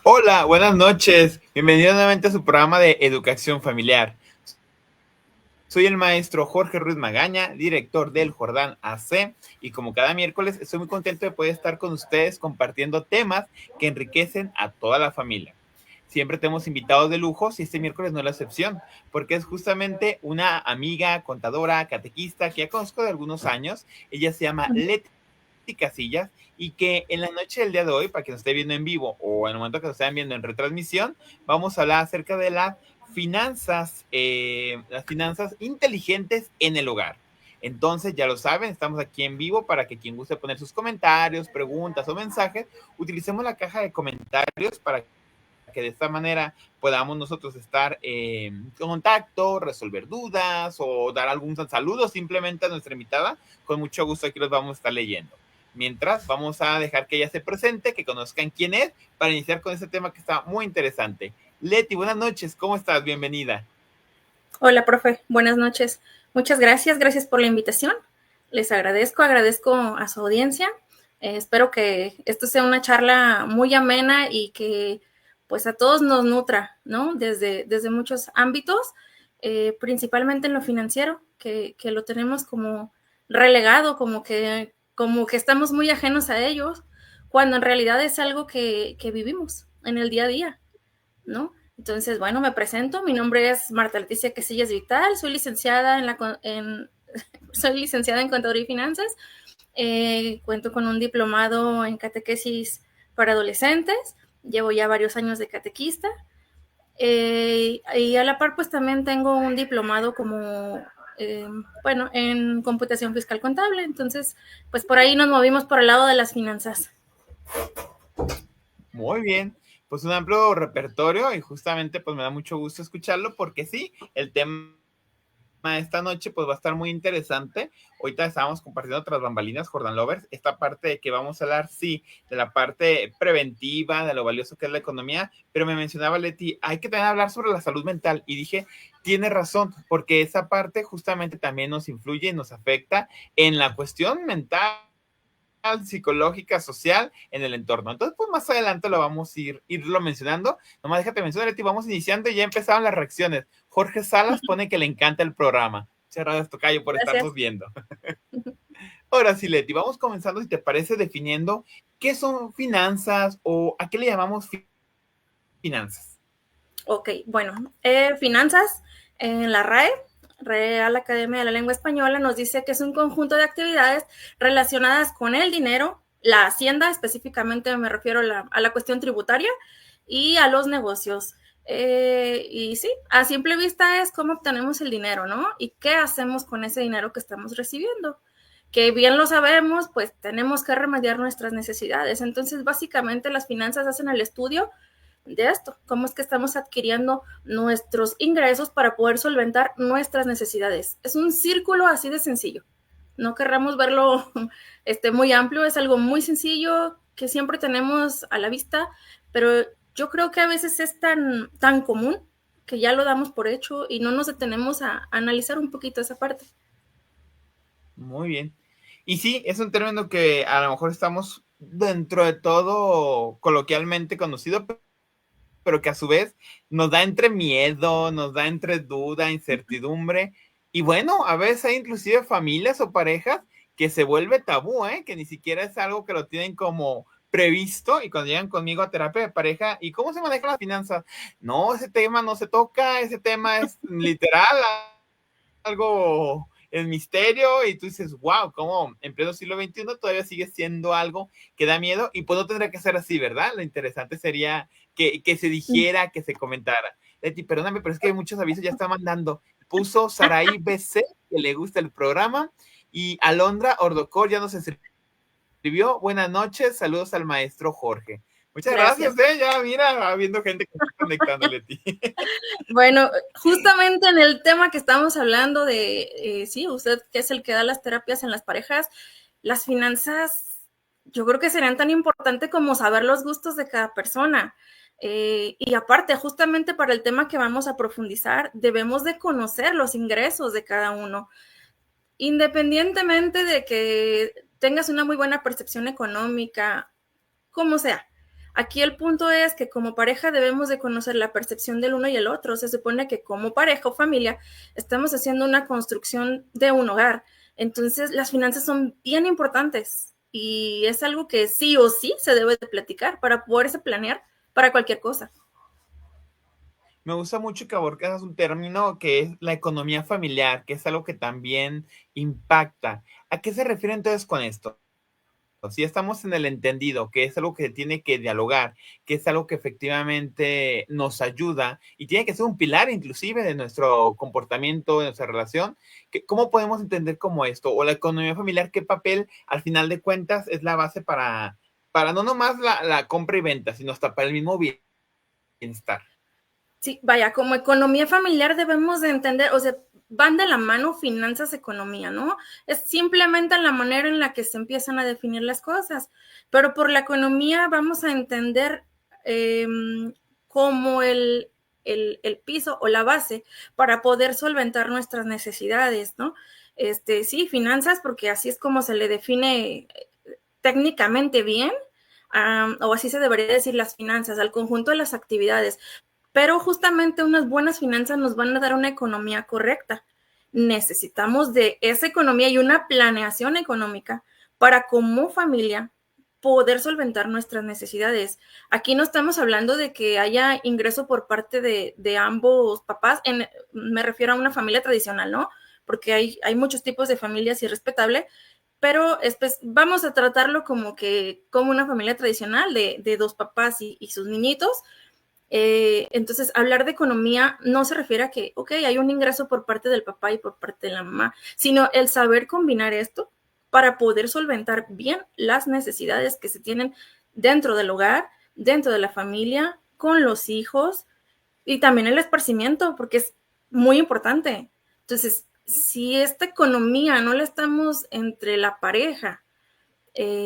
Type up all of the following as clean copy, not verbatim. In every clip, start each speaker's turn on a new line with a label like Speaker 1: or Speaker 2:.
Speaker 1: Hola, buenas noches. Bienvenido nuevamente a su programa de Educación Familiar. Soy el maestro Jorge Ruiz Magaña, director del Jordán AC, y como cada miércoles estoy muy contento de poder estar con ustedes compartiendo temas que enriquecen a toda la familia. Siempre tenemos invitados de lujo, y este miércoles no es la excepción, porque es justamente una amiga, contadora, catequista que ya conozco de algunos años. Ella se llama Leti Casillas, y que en la noche del día de hoy, para que nos esté viendo en vivo o en el momento que nos estén viendo en retransmisión, vamos a hablar acerca de las finanzas inteligentes en el hogar. Entonces, ya lo saben, estamos aquí en vivo para que quien guste poner sus comentarios, preguntas o mensajes, utilicemos la caja de comentarios para que de esta manera podamos nosotros estar en contacto, resolver dudas o dar algún saludo simplemente a nuestra invitada. Con mucho gusto aquí los vamos a estar leyendo. Mientras, vamos a dejar que ella se presente, que conozcan quién es, para iniciar con este tema que está muy interesante. Leti, buenas noches, ¿cómo estás? Bienvenida.
Speaker 2: Hola, profe, buenas noches. Muchas gracias por la invitación. Les agradezco a su audiencia. Espero que esto sea una charla muy amena y que pues a todos nos nutra, ¿no? Desde muchos ámbitos, principalmente en lo financiero, que lo tenemos como relegado, como que estamos muy ajenos a ellos, cuando en realidad es algo que vivimos en el día a día, ¿no? Entonces, bueno, me presento. Mi nombre es Marta Leticia Casillas Vital. Soy licenciada soy licenciada en Contaduría y Finanzas. Cuento con un diplomado en catequesis para adolescentes. Llevo ya varios años de catequista. Y a la par, pues también tengo un diplomado en computación fiscal contable. Entonces, pues por ahí nos movimos por el lado de las finanzas.
Speaker 1: Muy bien, pues un amplio repertorio, y justamente pues me da mucho gusto escucharlo porque sí, el tema esta noche pues va a estar muy interesante. Ahorita estábamos compartiendo tras bambalinas, Jordan Lovers, esta parte de que vamos a hablar, sí, de la parte preventiva, de lo valioso que es la economía, pero me mencionaba Leti, hay que también hablar sobre la salud mental, y dije, tiene razón, porque esa parte justamente también nos influye y nos afecta en la cuestión mental, psicológica, social en el entorno. Entonces, pues más adelante lo vamos a irlo mencionando. Nomás déjate mencionar, Leti, vamos iniciando y ya empezaron las reacciones. Jorge Salas pone que le encanta el programa. Muchas gracias, Tocayo, por estarnos
Speaker 2: Gracias.
Speaker 1: viendo. Ahora sí, Leti, vamos comenzando, si te parece, definiendo qué son finanzas o a qué le llamamos finanzas.
Speaker 2: Ok, bueno, finanzas en la RAE, Real Academia de la Lengua Española, nos dice que es un conjunto de actividades relacionadas con el dinero, la hacienda, específicamente me refiero a la cuestión tributaria, y a los negocios. Y sí, a simple vista es cómo obtenemos el dinero, ¿no? Y qué hacemos con ese dinero que estamos recibiendo. Que bien lo sabemos, pues tenemos que remediar nuestras necesidades. Entonces, básicamente las finanzas hacen el estudio de esto, cómo es que estamos adquiriendo nuestros ingresos para poder solventar nuestras necesidades. Es un círculo así de sencillo. No querramos verlo muy amplio, es algo muy sencillo que siempre tenemos a la vista, pero yo creo que a veces es tan común que ya lo damos por hecho y no nos detenemos a analizar un poquito esa parte.
Speaker 1: Muy bien. Y sí, es un término que a lo mejor estamos dentro de todo coloquialmente conocido, pero que a su vez nos da entre miedo, nos da entre duda, incertidumbre. Y bueno, a veces hay inclusive familias o parejas que se vuelve tabú, ¿eh? Que ni siquiera es algo que lo tienen como previsto, y cuando llegan conmigo a terapia de pareja, ¿y cómo se manejan las finanzas? No, ese tema no se toca, ese tema es literal algo el misterio, y tú dices, wow, cómo en pleno siglo XXI todavía sigue siendo algo que da miedo, y pues no tendría que ser así, ¿verdad? Lo interesante sería que se dijera, que se comentara. Leti, perdóname, pero es que hay muchos avisos, ya está mandando. Puso Saraí BC, que le gusta el programa, y Alondra Ordocor ya nos escribió, buenas noches, saludos al maestro Jorge. Muchas gracias,
Speaker 2: Gracias.
Speaker 1: ya mira, habiendo gente que está conectando, Leti.
Speaker 2: Bueno, justamente en el tema que estamos hablando sí, usted que es el que da las terapias en las parejas, las finanzas, yo creo que serían tan importante como saber los gustos de cada persona. Y aparte, justamente para el tema que vamos a profundizar, debemos de conocer los ingresos de cada uno, independientemente de que tengas una muy buena percepción económica, como sea. Aquí el punto es que como pareja debemos de conocer la percepción del uno y el otro. Se supone que como pareja o familia estamos haciendo una construcción de un hogar. Entonces las finanzas son bien importantes y es algo que sí o sí se debe de platicar para poderse planear para cualquier cosa.
Speaker 1: Me gusta mucho que abordas un término que es la economía familiar, que es algo que también impacta. ¿A qué se refiere entonces con esto? Si estamos en el entendido, que es algo que se tiene que dialogar, que es algo que efectivamente nos ayuda y tiene que ser un pilar inclusive de nuestro comportamiento, de nuestra relación, ¿cómo podemos entender como esto? O la economía familiar, ¿qué papel al final de cuentas es la base para no nomás la compra y venta, sino hasta para el mismo bienestar?
Speaker 2: Sí, vaya, como economía familiar debemos de entender, o sea, van de la mano finanzas, economía, ¿no? Es simplemente la manera en la que se empiezan a definir las cosas, pero por la economía vamos a entender eh, como el piso o la base para poder solventar nuestras necesidades, ¿no? Sí, finanzas, porque así es como se le define técnicamente bien, o así se debería decir las finanzas, al conjunto de las actividades, pero justamente unas buenas finanzas nos van a dar una economía correcta. Necesitamos de esa economía y una planeación económica para como familia poder solventar nuestras necesidades. Aquí no estamos hablando de que haya ingreso por parte de ambos papás, me refiero a una familia tradicional, ¿no? Porque hay muchos tipos de familias y es respetable, pero vamos a tratarlo como una familia tradicional de dos papás y sus niñitos. Entonces, hablar de economía no se refiere a que, ok, hay un ingreso por parte del papá y por parte de la mamá, sino el saber combinar esto para poder solventar bien las necesidades que se tienen dentro del hogar, dentro de la familia, con los hijos y también el esparcimiento, porque es muy importante. Entonces, si esta economía no la estamos entre la pareja,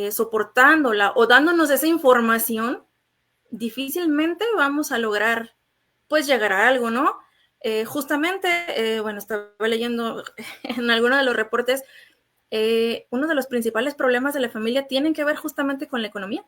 Speaker 2: soportándola o dándonos esa información, difícilmente vamos a lograr pues llegar a algo, ¿no? Justamente, bueno, estaba leyendo en alguno de los reportes, uno de los principales problemas de la familia tienen que ver justamente con la economía.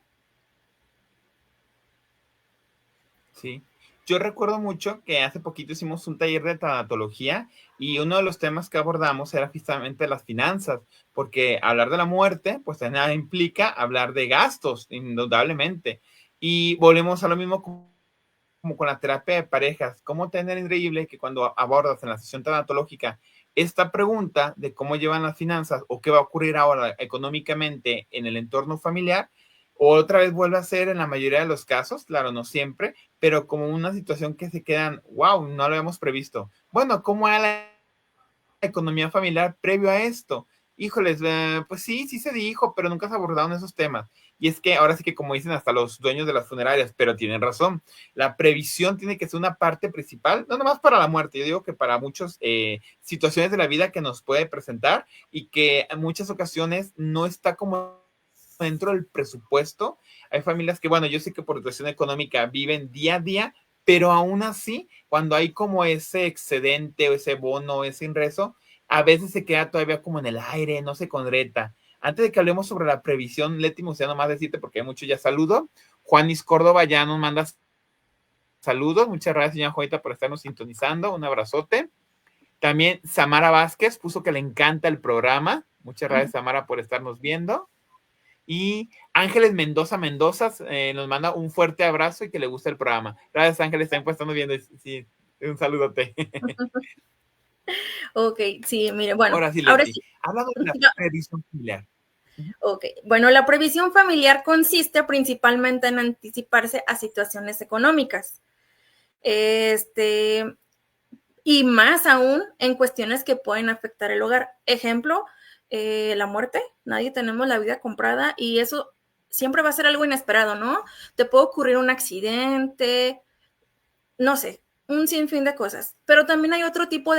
Speaker 1: Sí. Yo recuerdo mucho que hace poquito hicimos un taller de tanatología y uno de los temas que abordamos era justamente las finanzas, porque hablar de la muerte, pues nada implica hablar de gastos, indudablemente. Y volvemos a lo mismo como con la terapia de parejas. ¿Cómo tener increíble que cuando abordas en la sesión tanatológica esta pregunta de cómo llevan las finanzas o qué va a ocurrir ahora económicamente en el entorno familiar, otra vez vuelve a ser en la mayoría de los casos, claro, no siempre, pero como una situación que se quedan, wow, no lo habíamos previsto. Bueno, ¿cómo era la economía familiar previo a esto? Híjoles, pues sí, sí se dijo, pero nunca se abordaron esos temas. Y es que ahora sí que como dicen hasta los dueños de las funerarias, pero tienen razón, la previsión tiene que ser una parte principal, no nomás para la muerte, yo digo que para muchas situaciones de la vida que nos puede presentar y que en muchas ocasiones no está como dentro del presupuesto. Hay familias que, bueno, yo sé que por situación económica viven día a día, pero aún así, cuando hay como ese excedente o ese bono, ese ingreso, a veces se queda todavía como en el aire, no se concreta. Antes de que hablemos sobre la previsión, Leti, me gustaría nomás decirte, porque hay mucho ya saludo. Juanis Córdoba ya nos manda saludos. Muchas gracias, señora Joita, por estarnos sintonizando. Un abrazote. También Samara Vázquez puso que le encanta el programa. Muchas gracias, Samara, por estarnos viendo. Y Ángeles Mendoza nos manda un fuerte abrazo y que le gusta el programa. Gracias, Ángeles, también pues estamos viendo. Sí, un saludote.
Speaker 2: Ok, sí, mire, bueno,
Speaker 1: Ahora sí,
Speaker 2: ahora
Speaker 1: Leti,
Speaker 2: sí.
Speaker 1: hablando de la previsión familiar.
Speaker 2: Ok, bueno, la previsión familiar consiste principalmente en anticiparse a situaciones económicas. Este, y más aún en cuestiones que pueden afectar el hogar. Ejemplo, la muerte. Nadie tenemos la vida comprada y eso siempre va a ser algo inesperado, ¿no? Te puede ocurrir un accidente, no sé, un sinfín de cosas. Pero también hay otro tipo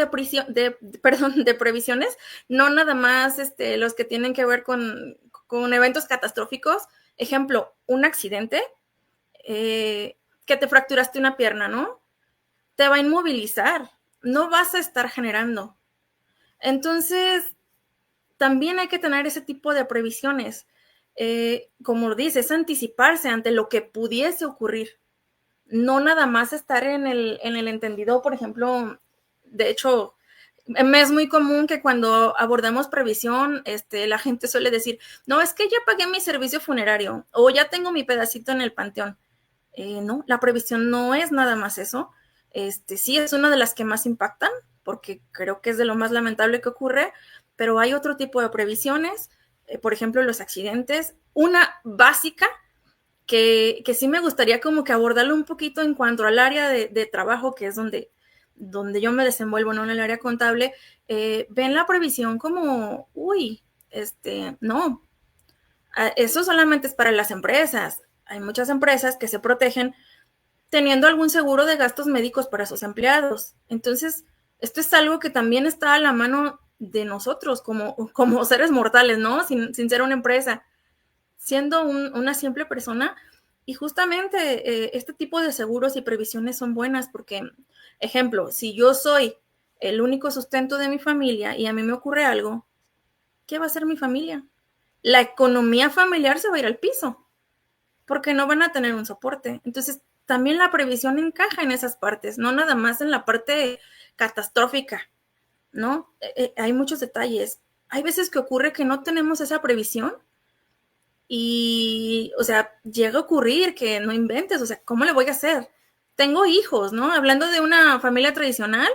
Speaker 2: perdón, de previsiones, no nada más los que tienen que ver con eventos catastróficos. Ejemplo, un accidente, que te fracturaste una pierna, ¿no? Te va a inmovilizar, no vas a estar generando. Entonces, también hay que tener ese tipo de previsiones. Como dices, anticiparse ante lo que pudiese ocurrir. No nada más estar en el entendido, por ejemplo, de hecho, me es muy común que cuando abordamos previsión, la gente suele decir, no, es que ya pagué mi servicio funerario o ya tengo mi pedacito en el panteón. No, la previsión no es nada más eso. Sí es una de las que más impactan, porque creo que es de lo más lamentable que ocurre, pero hay otro tipo de previsiones, por ejemplo, los accidentes. Una básica que sí me gustaría como que abordarlo un poquito en cuanto al área de trabajo, que es donde yo me desenvuelvo, no en el área contable, ven la previsión como, uy, no, eso solamente es para las empresas. Hay muchas empresas que se protegen teniendo algún seguro de gastos médicos para sus empleados. Entonces, esto es algo que también está a la mano de nosotros como seres mortales, ¿no? Sin ser una empresa, siendo una simple persona. Y justamente este tipo de seguros y previsiones son buenas porque, ejemplo, si yo soy el único sustento de mi familia y a mí me ocurre algo, ¿qué va a hacer mi familia? La economía familiar se va a ir al piso porque no van a tener un soporte. Entonces, también la previsión encaja en esas partes, no nada más en la parte catastrófica, ¿no? Hay muchos detalles. Hay veces que ocurre que no tenemos esa previsión y, o sea, llega a ocurrir que no inventes, o sea, ¿cómo le voy a hacer? Tengo hijos, ¿no? Hablando de una familia tradicional,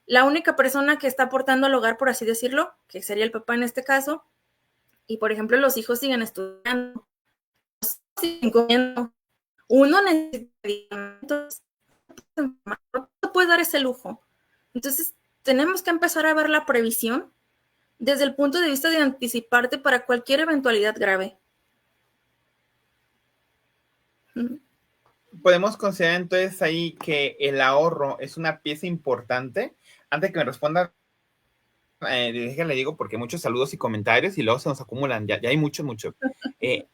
Speaker 2: la única persona que está aportando al hogar, por así decirlo, que sería el papá en este caso, y por ejemplo los hijos siguen estudiando, siguen comiendo, uno necesita medicamentos, no te puedes dar ese lujo. Entonces, tenemos que empezar a ver la previsión desde el punto de vista de anticiparte para cualquier eventualidad grave.
Speaker 1: Podemos considerar entonces ahí que el ahorro es una pieza importante. Antes de que me responda, déjenle digo porque muchos saludos y comentarios y luego se nos acumulan, ya hay muchos.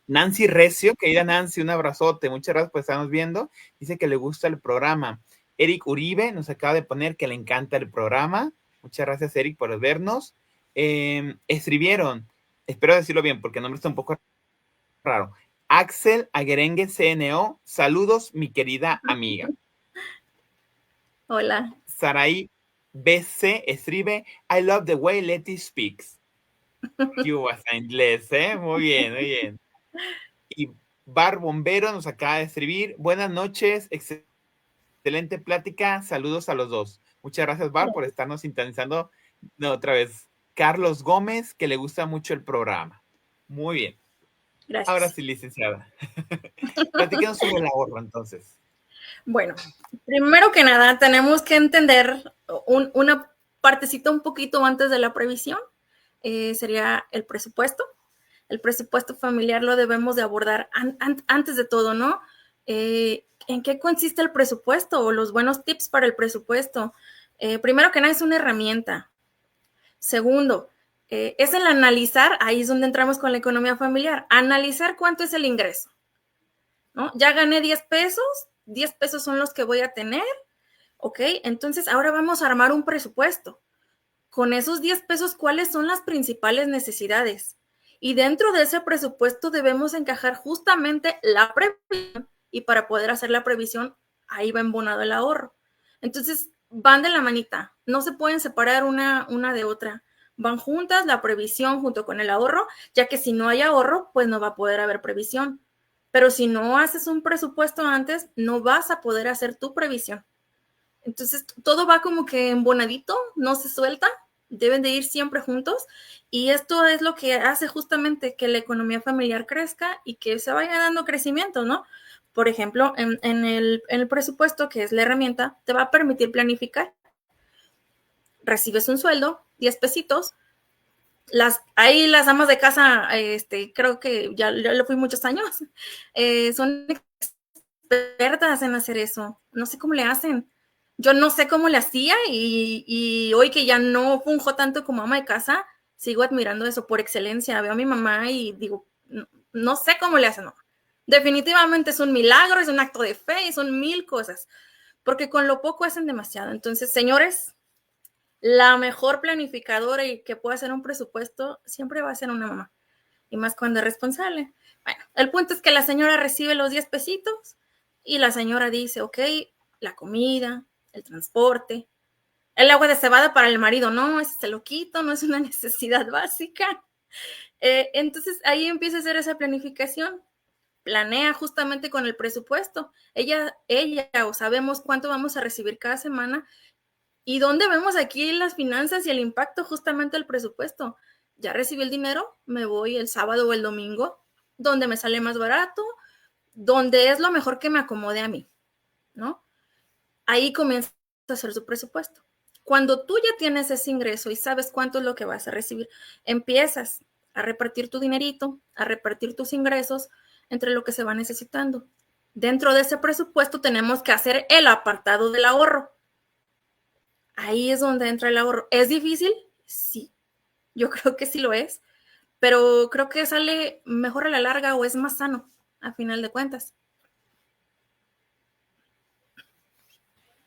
Speaker 1: Nancy Recio, querida Nancy, un abrazote, muchas gracias por estarnos viendo, dice que le gusta el programa. Eric Uribe nos acaba de poner que le encanta el programa, muchas gracias Eric por vernos. Escribieron, espero decirlo bien porque el nombre está un poco raro, Axel Aguerengue CNO, saludos mi querida amiga.
Speaker 2: Hola.
Speaker 1: Saraí BC escribe, I love the way Leti speaks. ¿Qué hubo hasta inglés, Muy bien. Y Bar Bombero nos acaba de escribir, buenas noches, excelente plática, saludos a los dos. Muchas gracias, Bar, por estarnos sintonizando otra vez. Carlos Gómez, que le gusta mucho el programa. Muy bien.
Speaker 2: Gracias.
Speaker 1: Ahora sí, licenciada. Platíquenos sobre el ahorro, entonces.
Speaker 2: Bueno, primero que nada, tenemos que entender una partecita un poquito antes de la previsión, sería el presupuesto. El presupuesto familiar lo debemos de abordar antes de todo, ¿no? ¿En qué consiste el presupuesto o los buenos tips para el presupuesto? Primero que nada, es una herramienta. Segundo, es el analizar, ahí es donde entramos con la economía familiar, analizar cuánto es el ingreso, ¿no? Ya gané 10 pesos, 10 pesos son los que voy a tener, ¿ok? Entonces ahora vamos a armar un presupuesto. Con esos 10 pesos, ¿cuáles son las principales necesidades? Y dentro de ese presupuesto debemos encajar justamente la previsión y para poder hacer la previsión, ahí va embonado el ahorro. Entonces, van de la manita, no se pueden separar una de otra. Van juntas la previsión junto con el ahorro, ya que si no hay ahorro, pues no va a poder haber previsión. Pero si no haces un presupuesto antes, no vas a poder hacer tu previsión. Entonces, todo va como que embonadito, no se suelta, deben de ir siempre juntos y esto es lo que hace justamente que la economía familiar crezca y que se vaya dando crecimiento, ¿no? Por ejemplo, en el presupuesto, que es la herramienta, te va a permitir planificar. Recibes un sueldo, 10 pesitos, ahí las amas de casa, creo que ya lo fui muchos años, son expertas en hacer eso, no sé cómo le hacen. Yo no sé cómo le hacía y hoy que ya no funjo tanto como ama de casa, sigo admirando eso por excelencia. Veo a mi mamá y digo, no sé cómo le hacen. No. Definitivamente es un milagro, es un acto de fe y son 1000 cosas, porque con lo poco hacen demasiado. Entonces, señores, la mejor planificadora y que pueda hacer un presupuesto siempre va a ser una mamá, y más cuando es responsable. Bueno, el punto es que la señora recibe los 10 pesitos y la señora dice, ok, la comida, el transporte, el agua de cebada para el marido, no, ese se lo quito, no es una necesidad básica. Entonces ahí empieza a hacer esa planificación, planea justamente con el presupuesto. Ella o sabemos cuánto vamos a recibir cada semana y dónde vemos aquí las finanzas y el impacto justamente del presupuesto. Ya recibí el dinero, me voy el sábado o el domingo, donde me sale más barato, donde es lo mejor que me acomode a mí, ¿no? Ahí comienza a hacer su presupuesto. Cuando tú ya tienes ese ingreso y sabes cuánto es lo que vas a recibir, empiezas a repartir tu dinerito, a repartir tus ingresos entre lo que se va necesitando. Dentro de ese presupuesto tenemos que hacer el apartado del ahorro. Ahí es donde entra el ahorro. ¿Es difícil? Sí, yo creo que sí lo es, pero creo que sale mejor a la larga o es más sano, a final de cuentas.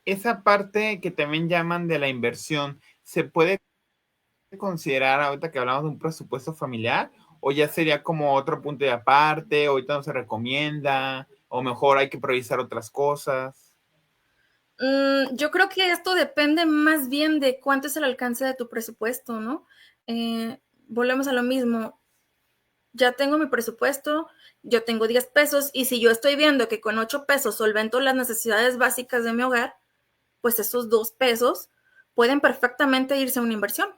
Speaker 1: Esa parte que también llaman de la inversión, ¿se puede considerar ahorita que hablamos de un presupuesto familiar o ya sería como otro punto de aparte, ahorita no se recomienda o mejor hay que priorizar otras cosas?
Speaker 2: Yo creo que esto depende más bien de cuánto es el alcance de tu presupuesto, ¿no? Volvemos a lo mismo. Ya tengo mi presupuesto, yo tengo 10 pesos y si yo estoy viendo que con 8 pesos solvento las necesidades básicas de mi hogar, pues esos 2 pesos pueden perfectamente irse a una inversión.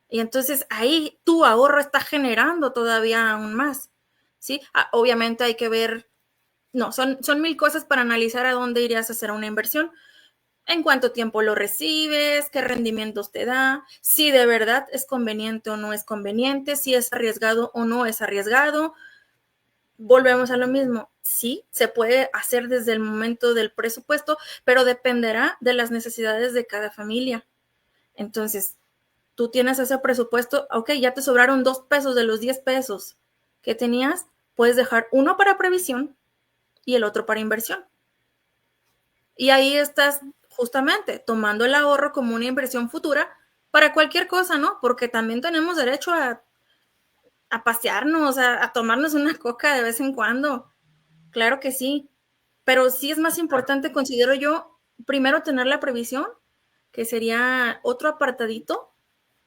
Speaker 2: Y entonces ahí tu ahorro está generando todavía aún más, ¿sí? Obviamente hay que ver, no, son mil cosas para analizar a dónde irías a hacer una inversión, en cuánto tiempo lo recibes, qué rendimientos te da, si de verdad es conveniente o no es conveniente, si es arriesgado o no es arriesgado. Volvemos a lo mismo, sí, se puede hacer desde el momento del presupuesto, pero dependerá de las necesidades de cada familia. Entonces, tú tienes ese presupuesto, ok, ya te sobraron 2 pesos de los 10 pesos que tenías, puedes dejar uno para previsión y el otro para inversión. Y ahí estás justamente tomando el ahorro como una inversión futura para cualquier cosa, ¿no? Porque también tenemos derecho a pasearnos, a tomarnos una coca de vez en cuando. Claro que sí, pero sí es más importante, considero yo, primero tener la previsión, que sería otro apartadito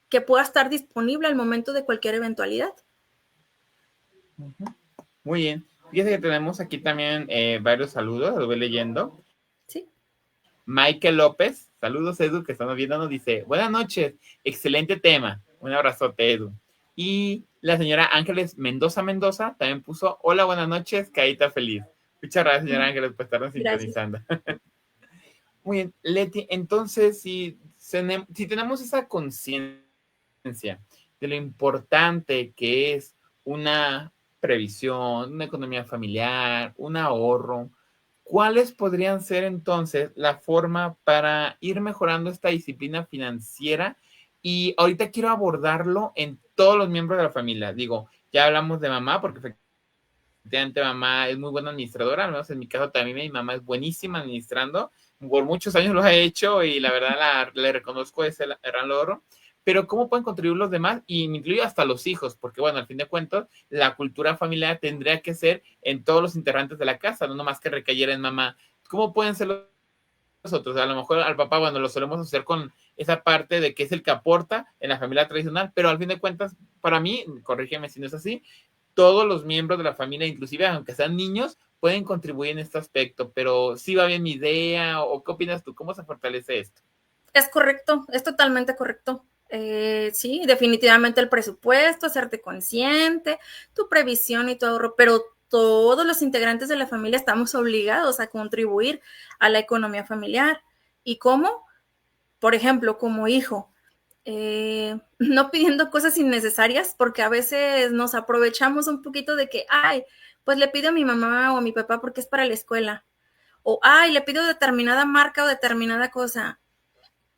Speaker 2: que pueda estar disponible al momento de cualquier eventualidad.
Speaker 1: Muy bien. Fíjate que tenemos aquí también varios saludos, los voy leyendo.
Speaker 2: Sí.
Speaker 1: Michael López, saludos Edu, que estamos viendo, nos dice, buenas noches, excelente tema, un abrazote Edu. Y la señora Ángeles Mendoza también puso, hola, buenas noches, carita feliz. Muchas gracias, señora Ángeles, por estarnos
Speaker 2: Gracias.
Speaker 1: sintonizando. Muy bien, Leti, entonces, si tenemos esa conciencia de lo importante que es una previsión, una economía familiar, un ahorro, ¿cuáles podrían ser entonces la forma para ir mejorando esta disciplina financiera? Y ahorita quiero abordarlo en todos los miembros de la familia. Digo, ya hablamos de mamá, porque efectivamente mamá es muy buena administradora, al menos en mi caso también mi mamá es buenísima administrando, por muchos años lo ha hecho y la verdad le reconozco ese gran logro. Pero ¿cómo pueden contribuir los demás? Y me incluyo hasta los hijos, porque bueno, al fin de cuentas, la cultura familiar tendría que ser en todos los integrantes de la casa, no nomás que recayera en mamá. ¿Cómo pueden ser los otros? A lo mejor al papá, bueno, lo solemos hacer con esa parte de que es el que aporta en la familia tradicional, pero al fin de cuentas, para mí, corrígeme si no es así, todos los miembros de la familia, inclusive aunque sean niños, pueden contribuir en este aspecto, pero ¿sí va bien mi idea o qué opinas tú? ¿Cómo se fortalece esto?
Speaker 2: Es correcto, es totalmente correcto. Sí, definitivamente el presupuesto, hacerte consciente, tu previsión y tu ahorro, pero todos los integrantes de la familia estamos obligados a contribuir a la economía familiar. ¿Y cómo? Por ejemplo, como hijo, no pidiendo cosas innecesarias, porque a veces nos aprovechamos un poquito de que, ay, pues le pido a mi mamá o a mi papá porque es para la escuela, o ay, le pido determinada marca o determinada cosa.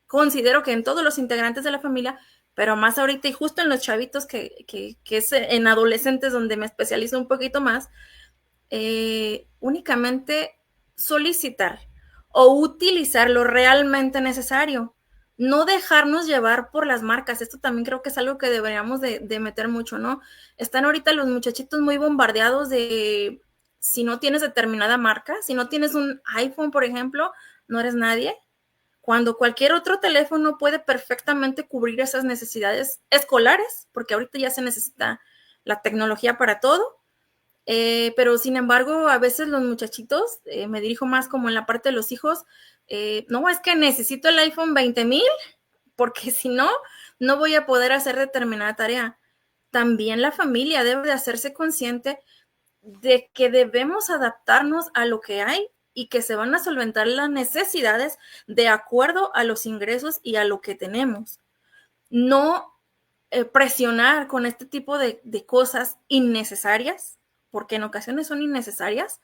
Speaker 2: Considero que en todos los integrantes de la familia, pero más ahorita y justo en los chavitos que es en adolescentes donde me especializo un poquito más, únicamente solicitar o utilizar lo realmente necesario. no dejarnos llevar por las marcas. Esto también creo que es algo que deberíamos de meter mucho, ¿no? Están ahorita los muchachitos muy bombardeados de si no tienes determinada marca, si no tienes un iPhone, por ejemplo, no eres nadie, cuando cualquier otro teléfono puede perfectamente cubrir esas necesidades escolares, porque ahorita ya se necesita la tecnología para todo. Pero sin embargo, a veces los muchachitos, me dirijo más como en la parte de los hijos, no, es que necesito el iPhone 20,000 porque si no, no voy a poder hacer determinada tarea. También la familia debe de hacerse consciente de que debemos adaptarnos a lo que hay y que se van a solventar las necesidades de acuerdo a los ingresos y a lo que tenemos. No presionar con este tipo de cosas innecesarias, porque en ocasiones son innecesarias,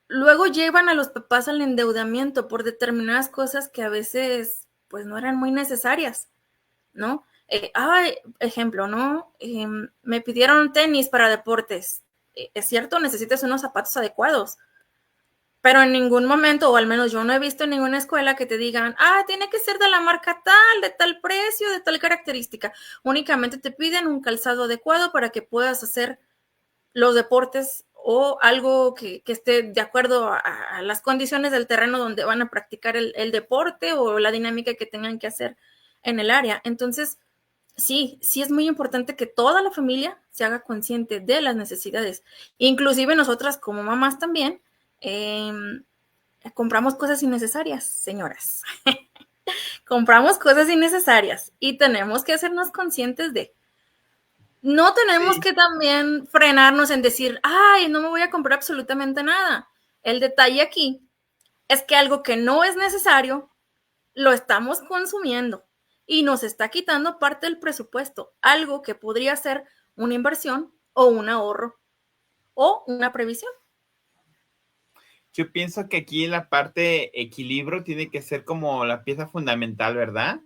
Speaker 2: luego llevan a los papás al endeudamiento por determinadas cosas que a veces pues no eran muy necesarias, ¿no? Ejemplo, ¿no? Me pidieron tenis para deportes. Es cierto, necesitas unos zapatos adecuados, pero en ningún momento, o al menos yo no he visto en ninguna escuela que te digan, tiene que ser de la marca tal, de tal precio, de tal característica. Únicamente te piden un calzado adecuado para que puedas hacer los deportes o algo que esté de acuerdo a las condiciones del terreno donde van a practicar el deporte o la dinámica que tengan que hacer en el área. Entonces, sí es muy importante que toda la familia se haga consciente de las necesidades. Inclusive nosotras como mamás también compramos cosas innecesarias, señoras. Compramos cosas innecesarias y tenemos que hacernos conscientes de. No tenemos que también frenarnos en decir, no me voy a comprar absolutamente nada. El detalle aquí es que algo que no es necesario lo estamos consumiendo y nos está quitando parte del presupuesto, algo que podría ser una inversión o un ahorro o una previsión.
Speaker 1: Yo pienso que aquí la parte equilibrio tiene que ser como la pieza fundamental, ¿verdad?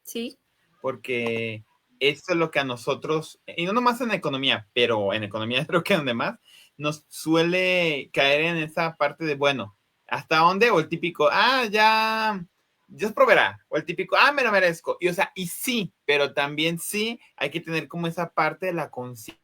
Speaker 2: Sí.
Speaker 1: Porque esto es lo que a nosotros, y no nomás en economía, pero en economía creo que donde más, nos suele caer en esa parte de, bueno, ¿hasta dónde? O el típico, ya, Dios proveerá. O el típico, me lo merezco. Y o sea, y sí, pero también sí hay que tener como esa parte de la conciencia.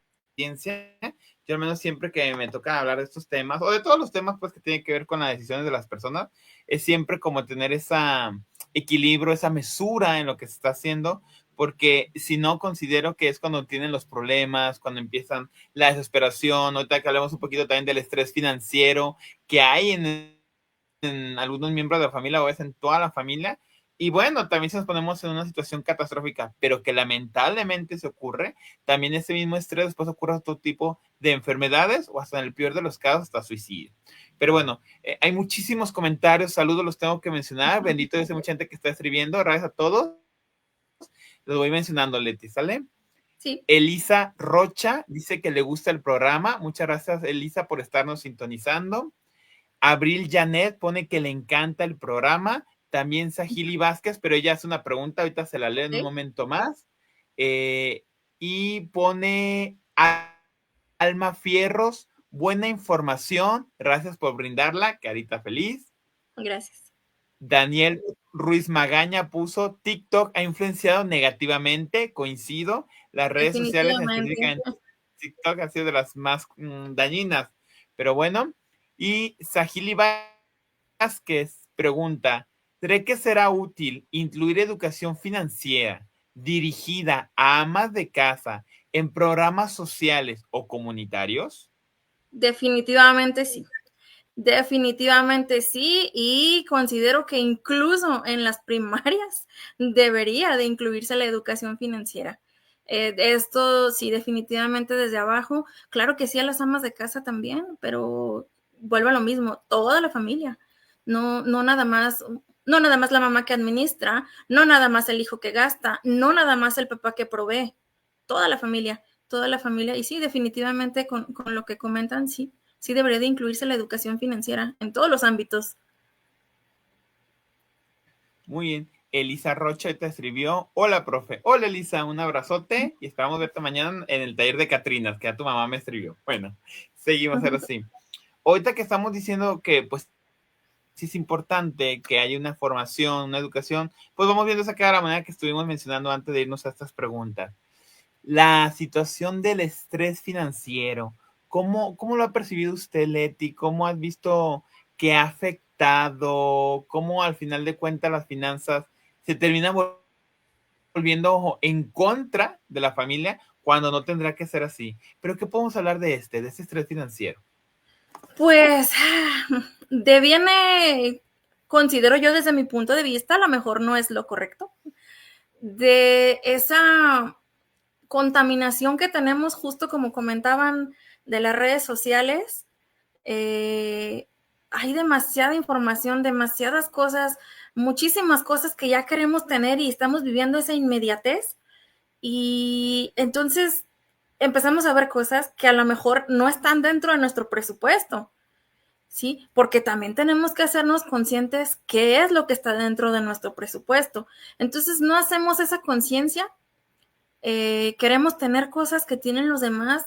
Speaker 1: Yo al menos siempre que me toca hablar de estos temas, o de todos los temas pues que tienen que ver con las decisiones de las personas, es siempre como tener esa equilibrio, esa mesura en lo que se está haciendo, porque si no, considero que es cuando tienen los problemas, cuando empiezan la desesperación. Ahorita que hablemos un poquito también del estrés financiero que hay en algunos miembros de la familia o es en toda la familia. Y bueno, también si nos ponemos en una situación catastrófica, pero que lamentablemente se ocurre, también ese mismo estrés después ocurre otro tipo de enfermedades o hasta en el peor de los casos, hasta suicidio. Pero bueno, hay muchísimos comentarios, saludos, los tengo que mencionar. Bendito Dios, hay mucha gente que está escribiendo. Gracias a todos. Los voy mencionando, Leti, ¿sale?
Speaker 2: Sí.
Speaker 1: Elisa Rocha dice que le gusta el programa. Muchas gracias, Elisa, por estarnos sintonizando. Abril Janet pone que le encanta el programa. También Sahili Vázquez, pero ella hace una pregunta, ahorita se la leo en un momento más. Y pone Alma Fierros, buena información, gracias por brindarla, carita feliz.
Speaker 2: Gracias.
Speaker 1: Daniel Ruiz Magaña puso, TikTok ha influenciado negativamente, coincido, las redes sociales, específicamente TikTok, ha sido de las más dañinas, pero bueno. Y Sahili Vázquez pregunta, ¿cree que será útil incluir educación financiera dirigida a amas de casa en programas sociales o comunitarios?
Speaker 2: Definitivamente sí. Definitivamente sí, y considero que incluso en las primarias debería de incluirse la educación financiera. Esto sí, definitivamente desde abajo. Claro que sí a las amas de casa también, pero vuelvo a lo mismo, toda la familia. No nada más, no nada más la mamá que administra, no nada más el hijo que gasta, no nada más el papá que provee. Toda la familia, toda la familia. Y sí, definitivamente con lo que comentan, sí debería de incluirse la educación financiera en todos los ámbitos.
Speaker 1: Muy bien. Elisa Rocha te escribió, hola, profe. Hola, Elisa, un abrazote y esperamos verte mañana en el taller de Catrinas, que ya tu mamá me escribió. Bueno, seguimos ahora sí. Ahorita que estamos diciendo que, pues, sí es importante que haya una formación, una educación. Pues vamos viendo esa de la manera que estuvimos mencionando antes de irnos a estas preguntas. La situación del estrés financiero, ¿cómo lo ha percibido usted, Leti? ¿Cómo has visto que ha afectado? ¿Cómo al final de cuentas las finanzas se terminan volviendo en contra de la familia cuando no tendrá que ser así? Pero ¿qué podemos hablar de ese estrés financiero?
Speaker 2: Pues deviene, considero yo desde mi punto de vista, a lo mejor no es lo correcto, de esa contaminación que tenemos, justo como comentaban, de las redes sociales. Hay demasiada información, demasiadas cosas, muchísimas cosas que ya queremos tener y estamos viviendo esa inmediatez. Y entonces empezamos a ver cosas que a lo mejor no están dentro de nuestro presupuesto, ¿sí? Porque también tenemos que hacernos conscientes qué es lo que está dentro de nuestro presupuesto. Entonces no hacemos esa conciencia, queremos tener cosas que tienen los demás.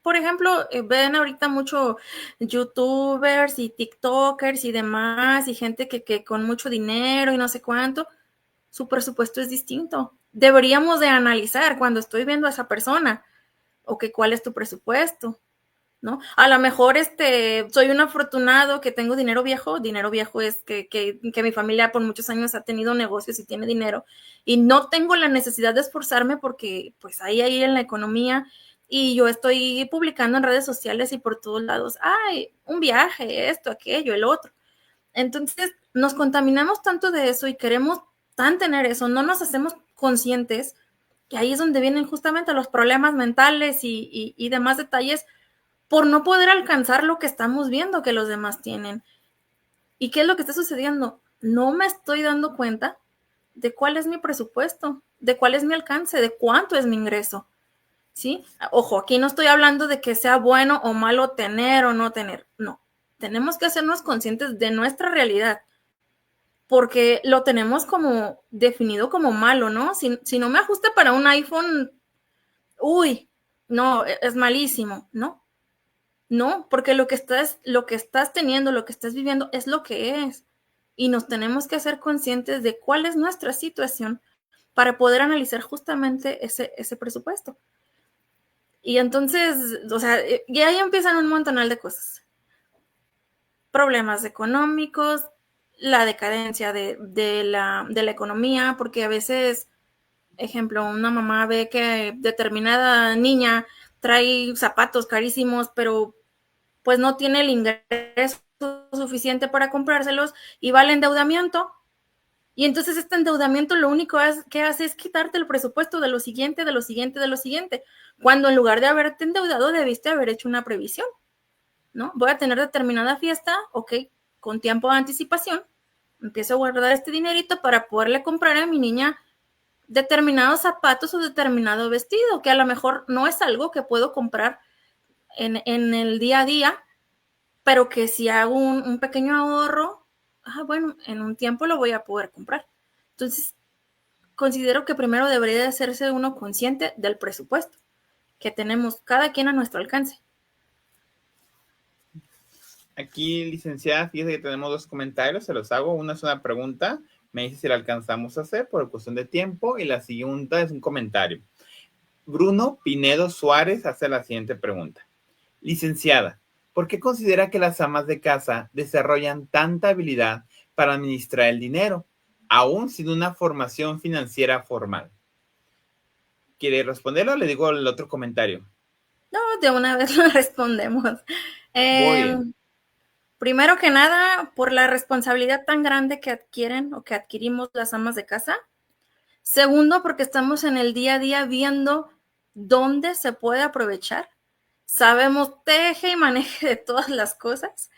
Speaker 2: Por ejemplo, ven ahorita mucho youtubers y tiktokers y demás, y gente que con mucho dinero y no sé cuánto, su presupuesto es distinto. Deberíamos de analizar cuando estoy viendo a esa persona, cuál es tu presupuesto, ¿no? A lo mejor soy un afortunado que tengo dinero viejo es que mi familia por muchos años ha tenido negocios y tiene dinero, y no tengo la necesidad de esforzarme porque pues ahí en la economía, y yo estoy publicando en redes sociales y por todos lados, ay, un viaje, esto, aquello, el otro. Entonces nos contaminamos tanto de eso y queremos tan tener eso, no nos hacemos conscientes que ahí es donde vienen justamente los problemas mentales y demás detalles por no poder alcanzar lo que estamos viendo que los demás tienen. ¿Y qué es lo que está sucediendo? No me estoy dando cuenta de cuál es mi presupuesto, de cuál es mi alcance, de cuánto es mi ingreso, ¿sí? Ojo, aquí no estoy hablando de que sea bueno o malo tener o no tener, no. Tenemos que hacernos conscientes de nuestra realidad, porque lo tenemos como definido como malo, ¿no? Si no me ajusta para un iPhone, uy, no, es malísimo, ¿no? No, porque lo que estás teniendo, lo que estás viviendo es lo que es. Y nos tenemos que hacer conscientes de cuál es nuestra situación para poder analizar justamente ese presupuesto. Y entonces, o sea, y ahí empiezan un montonal de cosas. Problemas económicos, la decadencia de la economía, porque a veces, ejemplo, una mamá ve que determinada niña trae zapatos carísimos, pero pues no tiene el ingreso suficiente para comprárselos y va al endeudamiento. Y entonces este endeudamiento lo único que hace es quitarte el presupuesto de lo siguiente, de lo siguiente, de lo siguiente, cuando en lugar de haberte endeudado debiste haber hecho una previsión, ¿no? Voy a tener determinada fiesta, ok, con tiempo de anticipación, empiezo a guardar este dinerito para poderle comprar a mi niña determinados zapatos o determinado vestido, que a lo mejor no es algo que puedo comprar en el día a día, pero que si hago un pequeño ahorro, bueno, en un tiempo lo voy a poder comprar. Entonces, considero que primero debería de hacerse uno consciente del presupuesto que tenemos cada quien a nuestro alcance.
Speaker 1: Aquí, licenciada, fíjese que tenemos dos comentarios, se los hago. Una es una pregunta, me dice si la alcanzamos a hacer por cuestión de tiempo, y la siguiente es un comentario. Bruno Pinedo Suárez hace la siguiente pregunta. Licenciada, ¿por qué considera que las amas de casa desarrollan tanta habilidad para administrar el dinero, aún sin una formación financiera formal? ¿Quiere responderlo o le digo el otro comentario?
Speaker 2: No, de una vez lo respondemos.
Speaker 1: Muy bien.
Speaker 2: Primero que nada, por la responsabilidad tan grande que adquieren o que adquirimos las amas de casa. Segundo, porque estamos en el día a día viendo dónde se puede aprovechar. Sabemos teje y maneje de todas las cosas.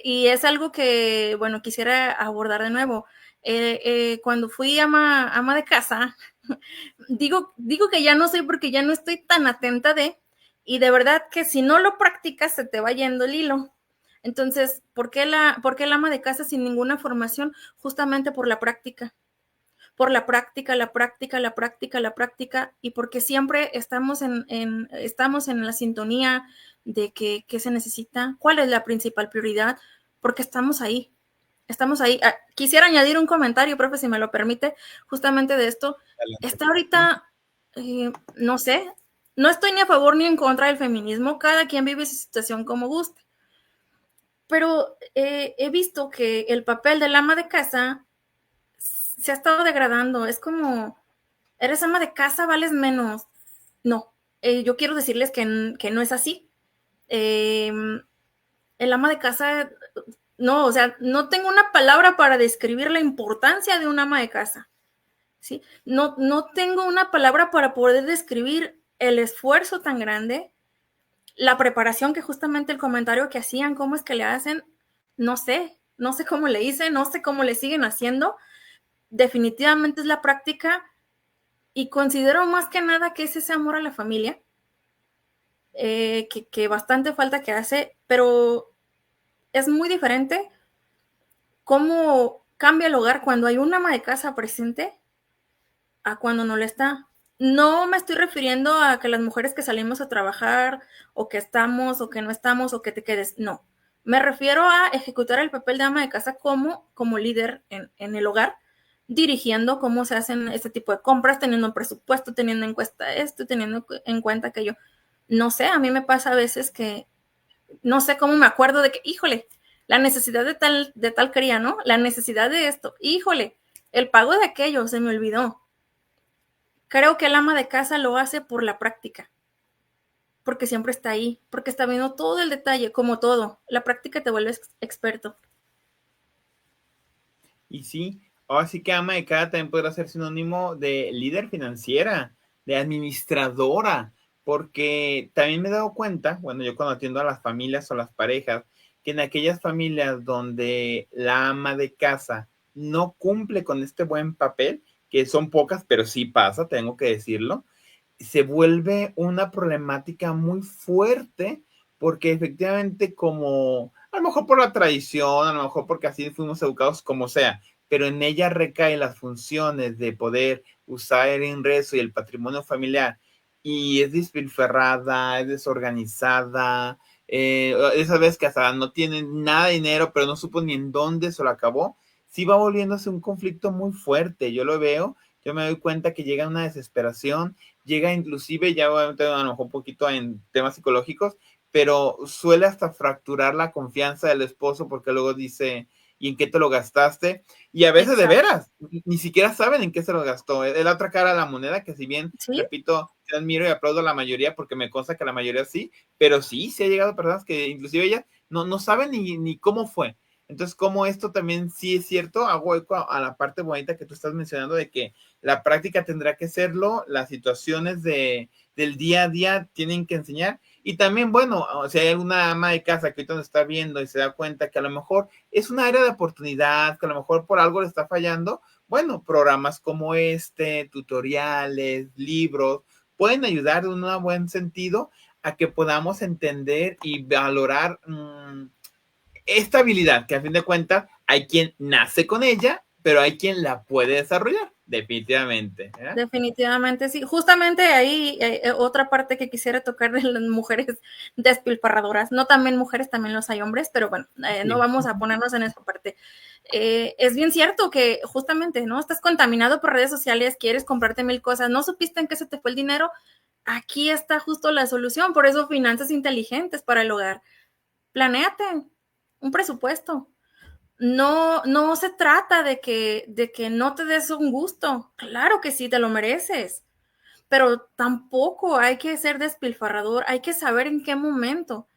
Speaker 2: Y es algo que, bueno, quisiera abordar de nuevo. Cuando fui ama de casa, digo que ya no soy porque ya no estoy tan atenta y de verdad que si no lo practicas se te va yendo el hilo. Entonces, ¿por qué el ama de casa sin ninguna formación? Justamente por la práctica. Por la práctica, la práctica, la práctica, la práctica, y porque siempre estamos en la sintonía de qué se necesita, cuál es la principal prioridad, porque estamos ahí. Estamos ahí. Quisiera añadir un comentario, profe, si me lo permite, justamente de esto. Está ahorita, no sé, no estoy ni a favor ni en contra del feminismo, cada quien vive su situación como guste. Pero he visto que el papel del ama de casa se ha estado degradando. Es como, eres ama de casa, vales menos. No, yo quiero decirles que no es así. El ama de casa, no, o sea, no tengo una palabra para describir la importancia de un ama de casa. ¿Sí? No tengo una palabra para poder describir el esfuerzo tan grande, la preparación que justamente el comentario que hacían, cómo es que le hacen, no sé cómo le hice, no sé cómo le siguen haciendo. Definitivamente es la práctica y considero más que nada que es ese amor a la familia, que bastante falta que hace, pero es muy diferente cómo cambia el hogar cuando hay una ama de casa presente a cuando no lo está. No me estoy refiriendo a que las mujeres que salimos a trabajar o que estamos o que no estamos o que te quedes, no. Me refiero a ejecutar el papel de ama de casa como líder en el hogar, dirigiendo cómo se hacen este tipo de compras, teniendo un presupuesto, teniendo en cuenta esto, teniendo en cuenta que yo, no sé, a mí me pasa a veces que no sé cómo me acuerdo de que, híjole, la necesidad de tal cría, ¿no? La necesidad de esto, híjole, el pago de aquello, se me olvidó. Creo que el ama de casa lo hace por la práctica, porque siempre está ahí, porque está viendo todo el detalle, como todo. La práctica te vuelve experto.
Speaker 1: Y sí, ahora sí que ama de casa también podrá ser sinónimo de líder financiera, de administradora, porque también me he dado cuenta, bueno, yo cuando atiendo a las familias o las parejas, que en aquellas familias donde la ama de casa no cumple con este buen papel, que son pocas, pero sí pasa, tengo que decirlo, se vuelve una problemática muy fuerte porque efectivamente como, a lo mejor por la tradición, a lo mejor porque así fuimos educados, como sea, pero en ella recaen las funciones de poder usar el ingreso y el patrimonio familiar y es despilfarrada, es desorganizada, esa vez que hasta no tiene nada de dinero, pero no supo ni en dónde se lo acabó, sí va volviéndose un conflicto muy fuerte, yo lo veo, yo me doy cuenta que llega una desesperación, llega inclusive, ya voy a meter a lo mejor un poquito en temas psicológicos, pero suele hasta fracturar la confianza del esposo porque luego dice, ¿y en qué te lo gastaste? Y a veces de
Speaker 2: Exacto.
Speaker 1: veras, ni siquiera saben en qué se lo gastó. Es la otra cara de la moneda que si bien,
Speaker 2: ¿Sí?
Speaker 1: repito, yo admiro y aplaudo a la mayoría porque me consta que la mayoría sí, pero sí, sí ha llegado personas que inclusive ellas no saben ni cómo fue. Entonces, como esto también sí es cierto, hago eco a la parte bonita que tú estás mencionando de que la práctica tendrá que serlo, las situaciones del día a día tienen que enseñar. Y también, bueno, si hay alguna ama de casa que ahorita nos está viendo y se da cuenta que a lo mejor es una área de oportunidad, que a lo mejor por algo le está fallando, bueno, programas como este, tutoriales, libros, pueden ayudar en un buen sentido a que podamos entender y valorar esta habilidad, que a fin de cuentas hay quien nace con ella, pero hay quien la puede desarrollar, definitivamente.
Speaker 2: Definitivamente sí. Justamente ahí otra parte que quisiera tocar de las mujeres despilfarradoras. No también mujeres, también los hay hombres, pero bueno, no
Speaker 1: Sí.
Speaker 2: vamos a ponernos en esa parte. Es bien cierto que justamente, ¿no? Estás contaminado por redes sociales, quieres comprarte 1000 cosas, no supiste en qué se te fue el dinero. Aquí está justo la solución. Por eso finanzas inteligentes para el hogar. Planéate un presupuesto. No se trata de que no te des un gusto. Claro que sí, te lo mereces. Pero tampoco hay que ser despilfarrador, hay que saber en qué momento.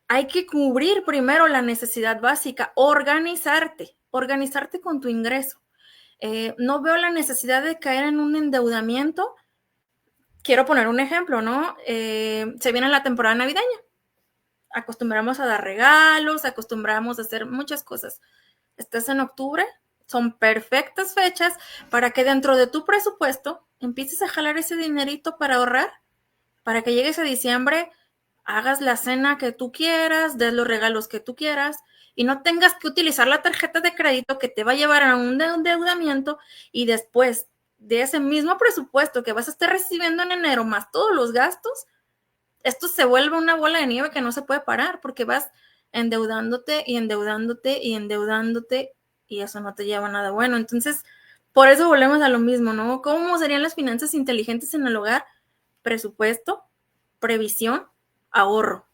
Speaker 2: Hay que cubrir primero la necesidad básica, organizarte con tu ingreso. No veo la necesidad de caer en un endeudamiento. Quiero poner un ejemplo, ¿no? Se viene la temporada navideña. Acostumbramos a dar regalos, acostumbramos a hacer muchas cosas. Estás en octubre, son perfectas fechas para que dentro de tu presupuesto empieces a jalar ese dinerito para ahorrar, para que llegues a diciembre, hagas la cena que tú quieras, des los regalos que tú quieras y no tengas que utilizar la tarjeta de crédito que te va a llevar a un endeudamiento y después de ese mismo presupuesto que vas a estar recibiendo en enero más todos los gastos, esto se vuelve una bola de nieve que no se puede parar porque vas endeudándote y endeudándote y endeudándote, y eso no te lleva a nada bueno. Entonces, por eso volvemos a lo mismo, ¿no? ¿Cómo serían las finanzas inteligentes en el hogar? Presupuesto, previsión, ahorro.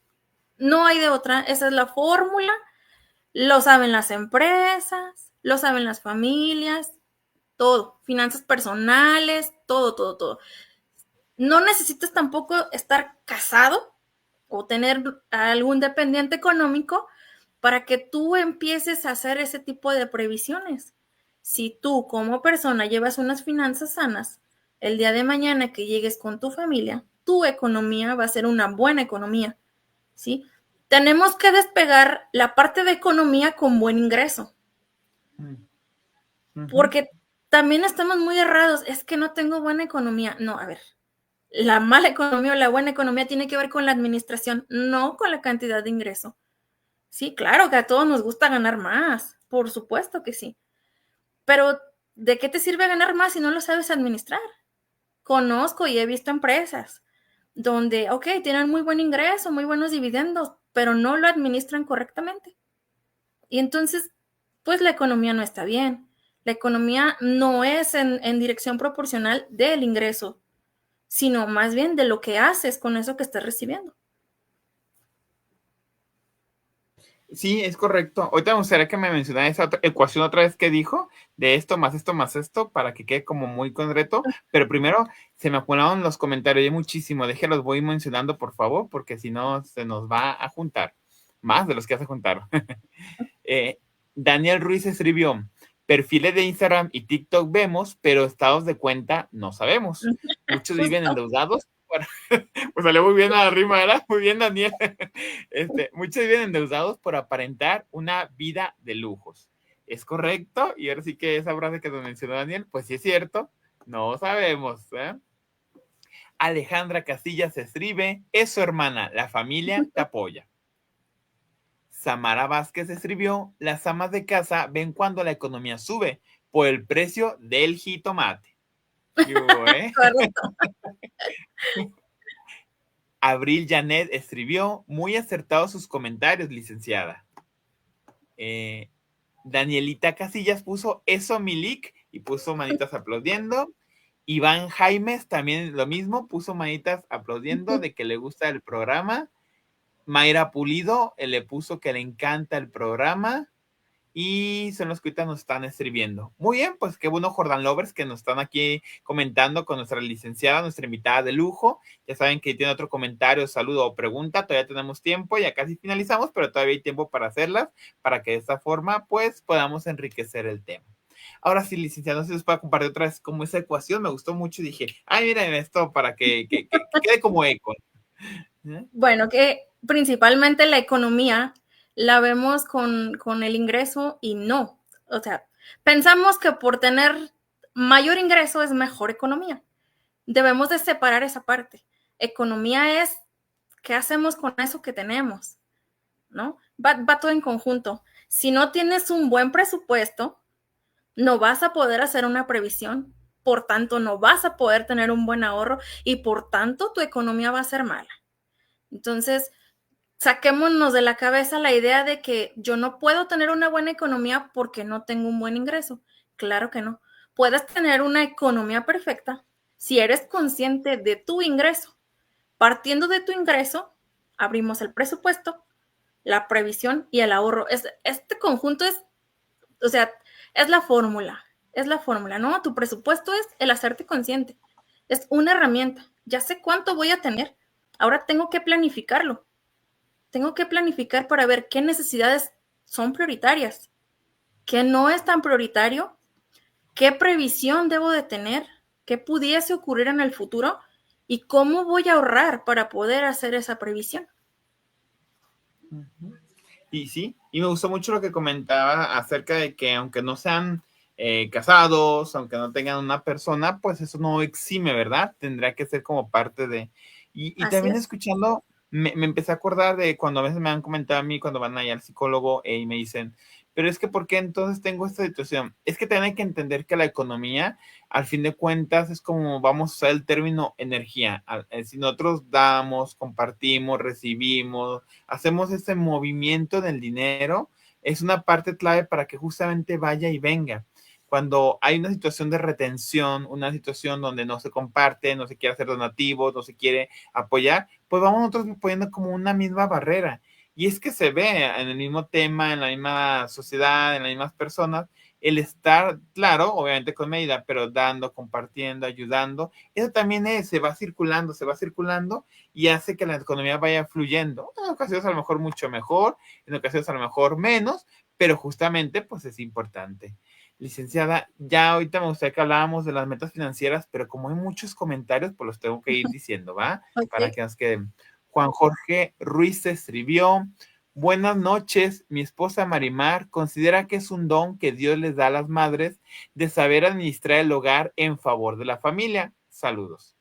Speaker 2: No hay de otra, esa es la fórmula. Lo saben las empresas, lo saben las familias, todo, finanzas personales, todo, todo, todo. No necesitas tampoco estar casado o tener algún dependiente económico para que tú empieces a hacer ese tipo de previsiones. Si tú como persona llevas unas finanzas sanas, el día de mañana que llegues con tu familia, tu economía va a ser una buena economía, ¿sí? Tenemos que despegar la parte de economía con buen ingreso, porque también estamos muy errados, es que no tengo buena economía. No, a ver, la mala economía o la buena economía tiene que ver con la administración, no con la cantidad de ingreso. Sí, claro que a todos nos gusta ganar más, por supuesto que sí. Pero, ¿de qué te sirve ganar más si no lo sabes administrar? Conozco y he visto empresas donde, ok, tienen muy buen ingreso, muy buenos dividendos, pero no lo administran correctamente. Y entonces, pues la economía no está bien. La economía no es en dirección proporcional del ingreso, sino más bien de lo que haces con eso que estás recibiendo.
Speaker 1: Sí, es correcto. Ahorita me gustaría que me mencionara esa ecuación otra vez que dijo, de esto más esto, para que quede como muy concreto. Pero primero se me acumularon los comentarios, y muchísimo. Déjenlos, voy mencionando, por favor, porque si no se nos va a juntar. Más de los que ya se juntaron. Daniel Ruiz escribió, perfiles de Instagram y TikTok vemos, pero estados de cuenta no sabemos. Muchos viven
Speaker 2: Justo.
Speaker 1: endeudados. Pues salió muy bien la rima, ¿verdad? Muy bien, Daniel. Muchos viven endeudados por aparentar una vida de lujos. ¿Es correcto? Y ahora sí que esa frase que nos mencionó Daniel, pues sí es cierto. No sabemos, ¿eh? Alejandra Casillas escribe, es su hermana, la familia te apoya. Samara Vázquez escribió, las amas de casa ven cuando la economía sube por el precio del jitomate. Yo,
Speaker 2: Correcto.
Speaker 1: Abril Janet escribió, muy acertados sus comentarios, licenciada. Danielita Casillas puso, eso Milik, y puso manitas aplaudiendo. Iván Jaimes también lo mismo, puso manitas aplaudiendo de que le gusta el programa. Mayra Pulido le puso que le encanta el programa. Y son los que ahorita nos están escribiendo. Muy bien, pues qué bueno, Jordan Lovers, que nos están aquí comentando con nuestra licenciada, nuestra invitada de lujo. Ya saben que tiene otro comentario, saludo o pregunta. Todavía tenemos tiempo, ya casi finalizamos, pero todavía hay tiempo para hacerlas, para que de esta forma, pues, podamos enriquecer el tema. Ahora sí, licenciada, no sé si les puedo compartir otra vez como esa ecuación. Me gustó mucho y dije, ay, miren esto para que quede como eco.
Speaker 2: Bueno, que principalmente la economía la vemos con el ingreso y no. O sea, pensamos que por tener mayor ingreso es mejor economía. Debemos de separar esa parte. Economía es qué hacemos con eso que tenemos, ¿no? Va todo en conjunto. Si no tienes un buen presupuesto, no vas a poder hacer una previsión, por tanto, no vas a poder tener un buen ahorro y por tanto tu economía va a ser mala. Entonces, saquémonos de la cabeza la idea de que yo no puedo tener una buena economía porque no tengo un buen ingreso. Claro que no. Puedes tener una economía perfecta si eres consciente de tu ingreso. Partiendo de tu ingreso, abrimos el presupuesto, la previsión y el ahorro. Este conjunto es, o sea, es la fórmula, ¿no? Tu presupuesto es el hacerte consciente. Es una herramienta. Ya sé cuánto voy a tener. Ahora tengo que planificarlo. Tengo que planificar para ver qué necesidades son prioritarias, qué no es tan prioritario, qué previsión debo de tener, qué pudiese ocurrir en el futuro y cómo voy a ahorrar para poder hacer esa previsión.
Speaker 1: Y sí, y me gustó mucho lo que comentaba acerca de que aunque no sean casados, aunque no tengan una persona, pues eso no exime, ¿verdad? Tendrá que ser como parte de... Y
Speaker 2: Así
Speaker 1: también
Speaker 2: es.
Speaker 1: escuchando me empecé a acordar de cuando a veces me han comentado a mí, cuando van allá al psicólogo y me dicen, pero es que ¿por qué entonces tengo esta situación? Es que también hay que entender que la economía, al fin de cuentas, es como vamos a usar el término energía. Si nosotros damos, compartimos, recibimos, hacemos ese movimiento del dinero, es una parte clave para que justamente vaya y venga. Cuando hay una situación de retención, una situación donde no se comparte, no se quiere hacer donativos, no se quiere apoyar, pues vamos nosotros poniendo como una misma barrera. Y es que se ve en el mismo tema, en la misma sociedad, en las mismas personas, el estar, claro, obviamente con medida, pero dando, compartiendo, ayudando, eso también se va circulando y hace que la economía vaya fluyendo. En ocasiones a lo mejor mucho mejor, en ocasiones a lo mejor menos, pero justamente pues es importante. Licenciada, ya ahorita me gustaría que habláramos de las metas financieras, pero como hay muchos comentarios, pues los tengo que ir diciendo, ¿va? Para
Speaker 2: Ok.
Speaker 1: que nos queden. Juan Jorge Ruiz escribió, buenas noches, mi esposa Marimar considera que es un don que Dios les da a las madres de saber administrar el hogar en favor de la familia. Saludos.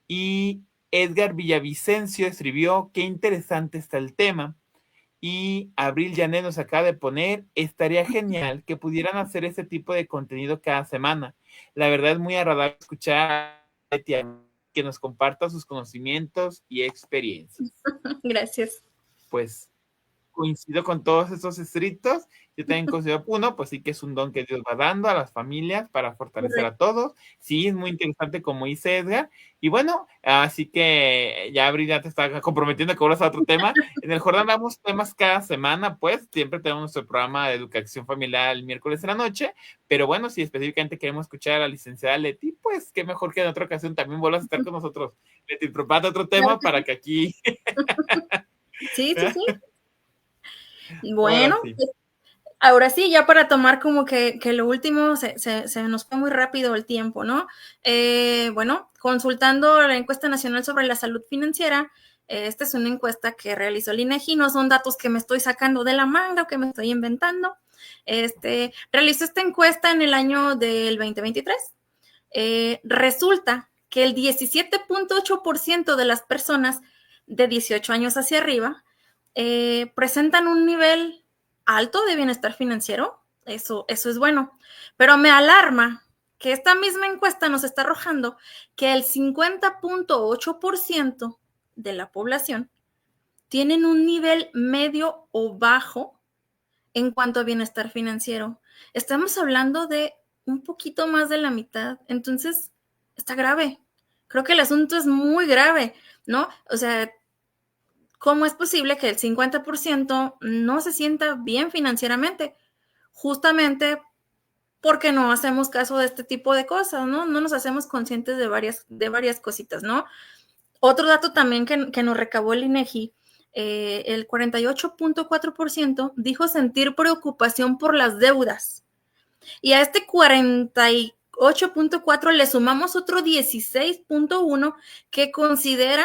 Speaker 1: Y Edgar Villavicencio escribió, qué interesante está el tema. Y Abril Janet nos acaba de poner, estaría genial que pudieran hacer este tipo de contenido cada semana. La verdad es muy agradable escuchar a Leti que nos comparta sus conocimientos y experiencias.
Speaker 2: Gracias.
Speaker 1: Pues coincido con todos esos escritos. Yo también considero, uno, pues sí que es un don que Dios va dando a las familias para fortalecer a
Speaker 2: Correcto.
Speaker 1: todos. Sí, es muy interesante como dice Edgar. Y bueno, así que ya Abril ya te está comprometiendo que hablas a otro tema. En el Jordán damos temas cada semana, pues siempre tenemos nuestro programa de educación familiar el miércoles en la noche. Pero bueno, si específicamente queremos escuchar a la licenciada Leti, pues qué mejor que en otra ocasión también vuelvas a estar con nosotros. Leti, proparte otro
Speaker 2: Claro
Speaker 1: tema
Speaker 2: que
Speaker 1: para
Speaker 2: sí.
Speaker 1: que aquí...
Speaker 2: Sí, sí, sí. Bueno,
Speaker 1: Ahora sí.
Speaker 2: pues, ahora sí, ya para tomar como que lo último, se nos fue muy rápido el tiempo, ¿no? Bueno, consultando la encuesta nacional sobre la salud financiera, esta es una encuesta que realizó el INEGI, no son datos que me estoy sacando de la manga o que me estoy inventando. Realizó esta encuesta en el año del 2023. Resulta que el 17.8% de las personas de 18 años hacia arriba presentan un nivel alto de bienestar financiero. Eso es bueno. Pero me alarma que esta misma encuesta nos está arrojando que el 50.8% de la población tienen un nivel medio o bajo en cuanto a bienestar financiero. Estamos hablando de un poquito más de la mitad. Entonces, está grave. Creo que el asunto es muy grave, ¿no? O sea, ¿cómo es posible que el 50% no se sienta bien financieramente? Justamente porque no hacemos caso de este tipo de cosas, ¿no? No nos hacemos conscientes de varias cositas, ¿no? Otro dato también que nos recabó el INEGI, el 48.4% dijo sentir preocupación por las deudas. Y a este 48.4 le sumamos otro 16.1 que considera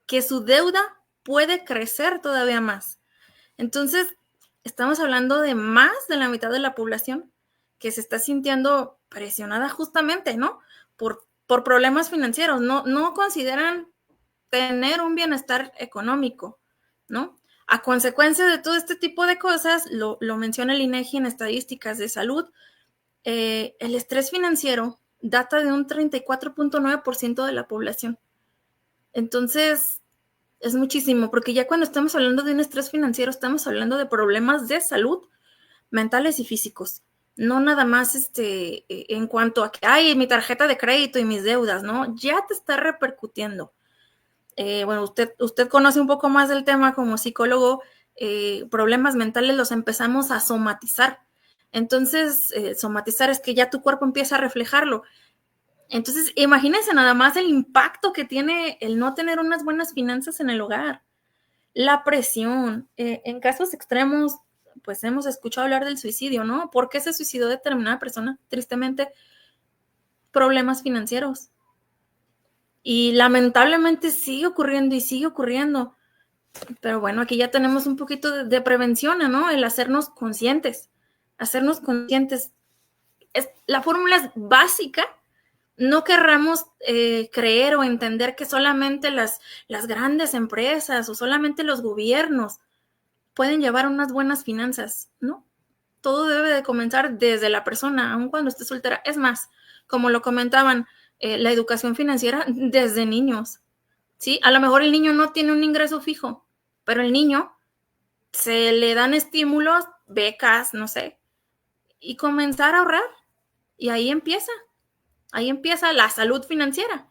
Speaker 2: que su deuda puede crecer todavía más. Entonces, estamos hablando de más de la mitad de la población que se está sintiendo presionada justamente, ¿no? Por problemas financieros. No consideran tener un bienestar económico, ¿no? A consecuencia de todo este tipo de cosas, lo menciona el INEGI en estadísticas de salud, el estrés financiero data de un 34.9% de la población. Entonces, es muchísimo, porque ya cuando estamos hablando de un estrés financiero, estamos hablando de problemas de salud mentales y físicos. No nada más en cuanto a que, ay, mi tarjeta de crédito y mis deudas, ¿no? Ya te está repercutiendo. Bueno, usted conoce un poco más del tema como psicólogo, problemas mentales los empezamos a somatizar. Entonces, somatizar es que ya tu cuerpo empieza a reflejarlo. Entonces, imagínense nada más el impacto que tiene el no tener unas buenas finanzas en el hogar. La presión, en casos extremos, pues hemos escuchado hablar del suicidio, ¿no? ¿Por qué se suicidó determinada persona? Tristemente, problemas financieros. Y lamentablemente sigue ocurriendo y sigue ocurriendo. Pero bueno, aquí ya tenemos un poquito de prevención, ¿no? El hacernos conscientes. Hacernos conscientes. La fórmula es básica, no querramos creer o entender que solamente las grandes empresas o solamente los gobiernos pueden llevar unas buenas finanzas, ¿no? Todo debe de comenzar desde la persona, aun cuando esté soltera. Es más, como lo comentaban, la educación financiera desde niños, ¿sí? A lo mejor el niño no tiene un ingreso fijo, pero el niño se le dan estímulos, becas, no sé, y comenzar a ahorrar. Y ahí empieza la salud financiera.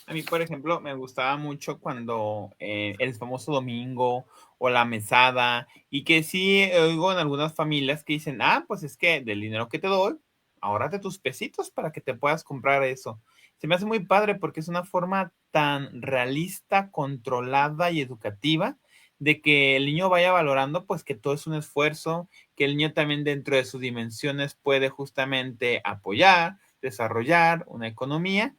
Speaker 1: A mí, por ejemplo, me gustaba mucho cuando el famoso domingo o la mesada, y que sí oigo en algunas familias que dicen, ah, pues es que del dinero que te doy, ahórrate tus pesitos para que te puedas comprar eso. Se me hace muy padre porque es una forma tan realista, controlada y educativa de que el niño vaya valorando pues que todo es un esfuerzo, que el niño también dentro de sus dimensiones puede justamente apoyar, desarrollar una economía,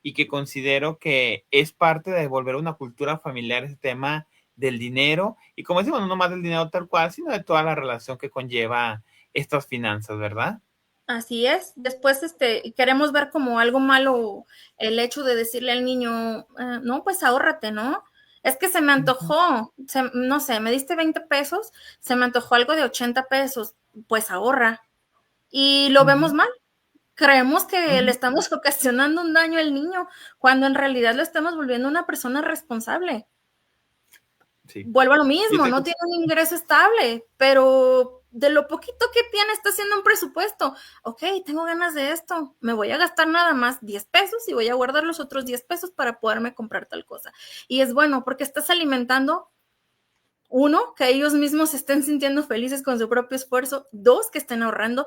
Speaker 1: y que considero que es parte de volver una cultura familiar ese tema del dinero, y como decimos, no más del dinero tal cual, sino de toda la relación que conlleva estas finanzas, ¿verdad?
Speaker 2: Así es. Después, queremos ver como algo malo el hecho de decirle al niño, no, pues ahórrate, ¿no? Es que se me antojó, no sé, me diste 20 pesos, se me antojó algo de 80 pesos, pues ahorra. Y lo vemos
Speaker 1: Ujú,
Speaker 2: mal. Creemos que le
Speaker 1: ujú.
Speaker 2: estamos ocasionando un daño al niño, cuando en realidad lo estamos volviendo una persona responsable.
Speaker 1: Sí.
Speaker 2: Vuelvo a lo
Speaker 1: Y
Speaker 2: mismo,
Speaker 1: otra
Speaker 2: no
Speaker 1: cosa,
Speaker 2: tiene un ingreso estable, pero de lo poquito que tiene está haciendo un presupuesto. Ok, tengo ganas de esto, me voy a gastar nada más 10 pesos y voy a guardar los otros 10 pesos para poderme comprar tal cosa. Y es bueno porque estás alimentando, uno, que ellos mismos estén sintiendo felices con su propio esfuerzo, dos, que estén ahorrando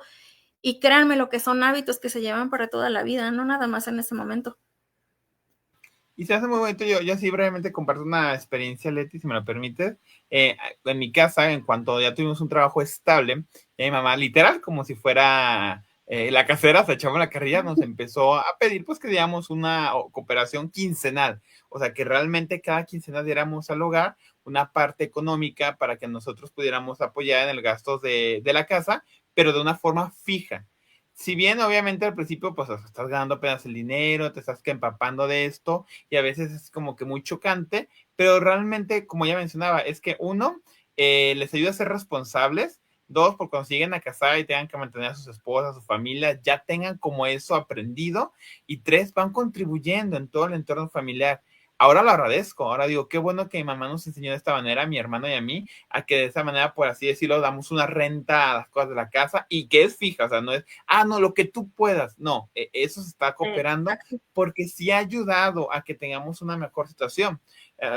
Speaker 2: y créanme lo que son hábitos que se llevan para toda la vida, no nada más en ese momento.
Speaker 1: y se hace muy bonito. Yo sí brevemente comparto una experiencia, Leti, si me lo permites. En mi casa, en cuanto ya tuvimos un trabajo estable, mi mamá, literal, como si fuera la casera, se echaba la carrilla, nos empezó a pedir pues que diéramos una cooperación quincenal. O sea, que realmente cada quincena diéramos al hogar una parte económica para que nosotros pudiéramos apoyar en el gasto de la casa, pero de una forma fija. Si bien obviamente al principio pues estás ganando apenas el dinero, te estás que empapando de esto, y a veces es como que muy chocante, pero realmente, como ya mencionaba, es que uno, les ayuda a ser responsables; dos, por cuando siguen a casar y tengan que mantener a sus esposas, a su familia, ya tengan como eso aprendido; y tres, van contribuyendo en todo el entorno familiar. Ahora lo agradezco, ahora digo, qué bueno que mi mamá nos enseñó de esta manera, a mi hermano y a mí, a que de esa manera, por así decirlo, damos una renta a las cosas de la casa y que es fija, o sea, no es, ah, no, lo que tú puedas, no, eso se está cooperando
Speaker 2: Exacto.
Speaker 1: porque sí ha ayudado a que tengamos una mejor situación.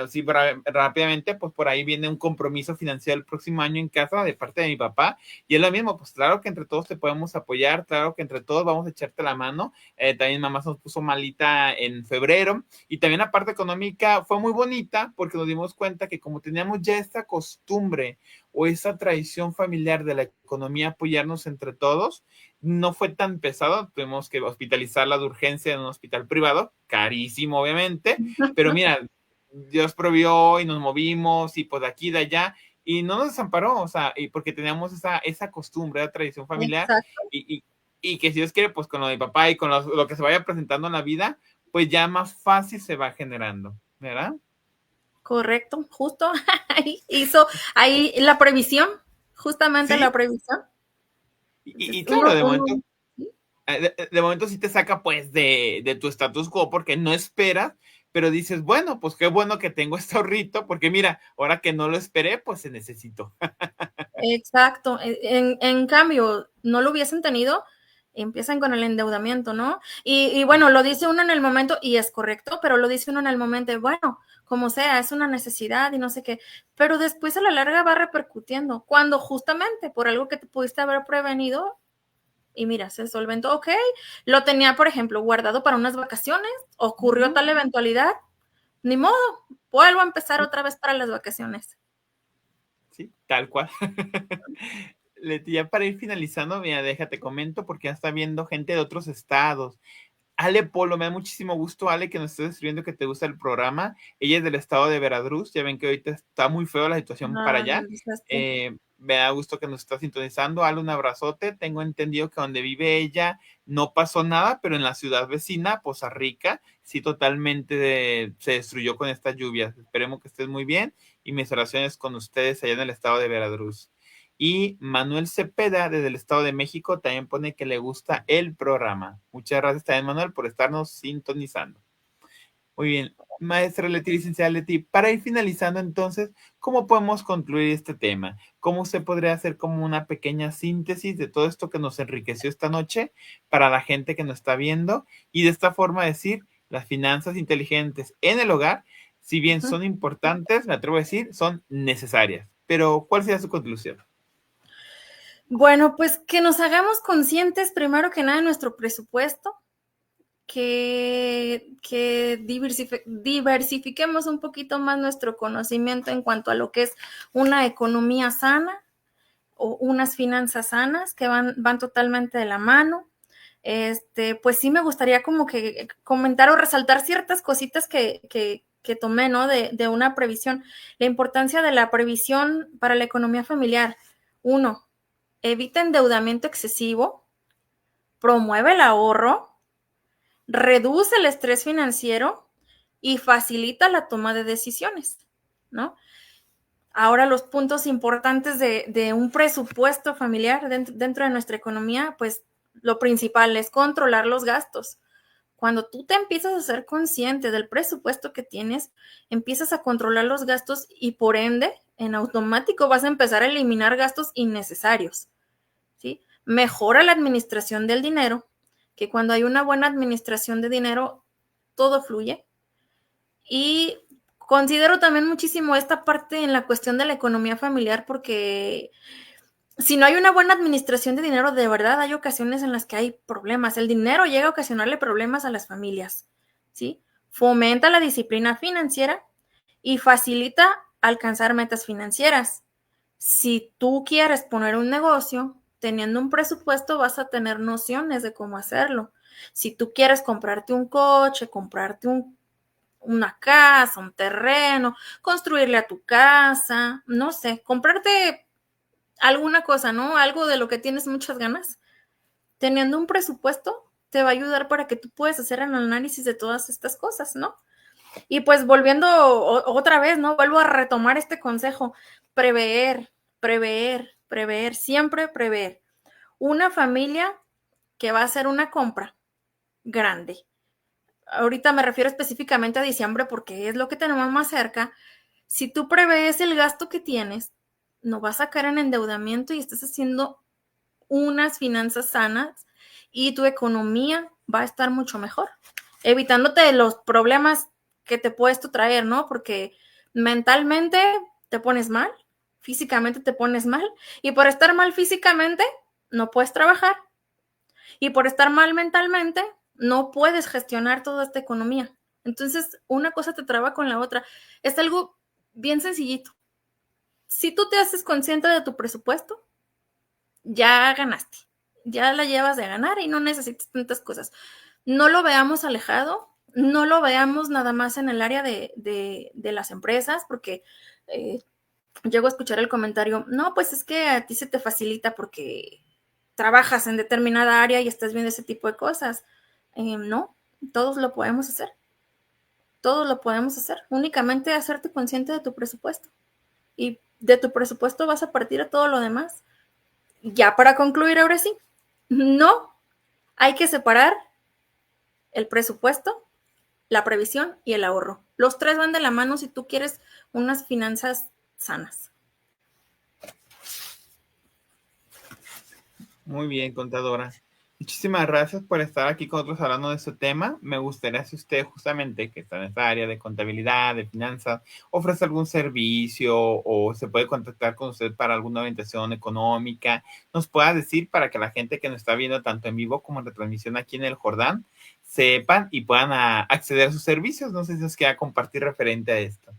Speaker 1: Sí, rápidamente, pues por ahí viene un compromiso financiero el próximo año en casa de parte de mi papá, y es lo mismo, pues claro que entre todos te podemos apoyar, claro que entre todos vamos a echarte la mano. También mamá se nos puso malita en febrero, y también la parte económica fue muy bonita porque nos dimos cuenta que como teníamos ya esta costumbre o esa tradición familiar de la economía, apoyarnos entre todos, no fue tan pesado. Tuvimos que hospitalizarla de urgencia en un hospital privado, carísimo obviamente, pero mira, Dios provió y nos movimos y pues de aquí, de allá, y no nos desamparó, o sea, y porque teníamos esa costumbre, esa tradición familiar,
Speaker 2: Exacto.
Speaker 1: y, y, y que si Dios quiere, pues con lo de mi papá y con lo que se vaya presentando en la vida, pues ya más fácil se va generando, ¿verdad?
Speaker 2: Correcto, justo ahí hizo ahí la previsión, justamente la
Speaker 1: Sí,
Speaker 2: previsión.
Speaker 1: y claro,
Speaker 2: Uno, uno, ¿sí?
Speaker 1: de momento sí te saca pues de tu status quo porque no esperas, pero dices, bueno, pues qué bueno que tengo este ahorrito, porque mira, ahora que no lo esperé, pues se necesitó.
Speaker 2: Exacto. En cambio, no lo hubiesen tenido, empiezan con el endeudamiento, ¿no? Y bueno, lo dice uno en el momento y es correcto, pero lo dice uno en el momento, y bueno, como sea, es una necesidad y no sé qué, pero después a la larga va repercutiendo, cuando justamente por algo que te pudiste haber prevenido y mira, se solventó, ok, lo tenía, por ejemplo, guardado para unas vacaciones, ocurrió
Speaker 1: Ujú.
Speaker 2: tal eventualidad, ni modo, vuelvo a empezar otra vez para las vacaciones.
Speaker 1: Sí, tal cual. Leti, ya para ir finalizando, mira, déjate comento porque ya está viendo gente de otros estados. Ale Polo, me da muchísimo gusto, Ale, que nos estés escribiendo que te gusta el programa. Ella es del estado de Veracruz. Ya ven que ahorita está muy feo la situación para
Speaker 2: Ah,
Speaker 1: allá.
Speaker 2: el desastre.
Speaker 1: me da gusto que nos está sintonizando. Ale, un abrazote. Tengo entendido que donde vive ella no pasó nada, pero en la ciudad vecina, Poza Rica, sí totalmente se destruyó con estas lluvias. Esperemos que estés muy bien y mis oraciones con ustedes allá en el estado de Veracruz. Y Manuel Cepeda, desde el Estado de México, también pone que le gusta el programa. Muchas gracias también, Manuel, por estarnos sintonizando. Muy bien, maestra Leti, licenciada Leti, para ir finalizando entonces, ¿cómo podemos concluir este tema? ¿Cómo se podría hacer como una pequeña síntesis de todo esto que nos enriqueció esta noche para la gente que nos está viendo? Y de esta forma decir, las finanzas inteligentes en el hogar, si bien son importantes, me atrevo a decir, son necesarias. Pero, ¿cuál sería su conclusión?
Speaker 2: Bueno, pues que nos hagamos conscientes primero que nada de nuestro presupuesto, que diversifiquemos un poquito más nuestro conocimiento en cuanto a lo que es una economía sana o unas finanzas sanas que van totalmente de la mano. Pues sí me gustaría como que comentar o resaltar ciertas cositas que tomé, ¿no? De una previsión. La importancia de la previsión para la economía familiar. 1, evita endeudamiento excesivo, promueve el ahorro, reduce el estrés financiero y facilita la toma de decisiones, ¿no? Ahora los puntos importantes de un presupuesto familiar dentro de nuestra economía, pues lo principal es controlar los gastos. Cuando tú te empiezas a ser consciente del presupuesto que tienes, empiezas a controlar los gastos y por ende, en automático vas a empezar a eliminar gastos innecesarios, ¿sí? Mejora la administración del dinero, que cuando hay una buena administración de dinero, todo fluye. Y considero también muchísimo esta parte en la cuestión de la economía familiar porque si no hay una buena administración de dinero, de verdad hay ocasiones en las que hay problemas. El dinero llega a ocasionarle problemas a las familias, ¿sí? Fomenta la disciplina financiera y facilita alcanzar metas financieras. Si tú quieres poner un negocio, teniendo un presupuesto vas a tener nociones de cómo hacerlo. Si tú quieres comprarte un coche, comprarte una casa, un terreno, construirle a tu casa, no sé, comprarte alguna cosa, ¿no? Algo de lo que tienes muchas ganas. Teniendo un presupuesto te va a ayudar para que tú puedas hacer el análisis de todas estas cosas, ¿no? Y pues volviendo otra vez, ¿no? Vuelvo a retomar este consejo, prever, prever, prever, siempre prever. Una familia que va a hacer una compra grande. Ahorita me refiero específicamente a diciembre porque es lo que tenemos más cerca. Si tú prevés el gasto que tienes, no vas a caer en endeudamiento y estás haciendo unas finanzas sanas y tu economía va a estar mucho mejor, evitándote los problemas que te puedes tú traer, ¿no? Porque mentalmente te pones mal, físicamente te pones mal y por estar mal físicamente no puedes trabajar y por estar mal mentalmente no puedes gestionar toda esta economía. Entonces, una cosa te traba con la otra. Es algo bien sencillito. Si tú te haces consciente de tu presupuesto, ya ganaste, ya la llevas de ganar y no necesitas tantas cosas. No lo veamos alejado, no lo veamos nada más en el área de las empresas, porque llego a escuchar el comentario, no, pues es que a ti se te facilita porque trabajas en determinada área y estás viendo ese tipo de cosas. No, todos lo podemos hacer, todos lo podemos hacer, únicamente hacerte consciente de tu presupuesto y de tu presupuesto vas a partir a todo lo demás. Ya para concluir, ahora sí, no hay que separar el presupuesto, la previsión y el ahorro. Los tres van de la mano si tú quieres unas finanzas sanas.
Speaker 1: Muy bien, contadora. Muchísimas gracias por estar aquí con nosotros hablando de este tema. Me gustaría si usted justamente que está en esta área de contabilidad, de finanzas, ofrece algún servicio o se puede contactar con usted para alguna orientación económica, nos pueda decir para que la gente que nos está viendo tanto en vivo como en retransmisión aquí en el Jordán sepan y puedan acceder a sus servicios. No sé si nos queda compartir referente a esto.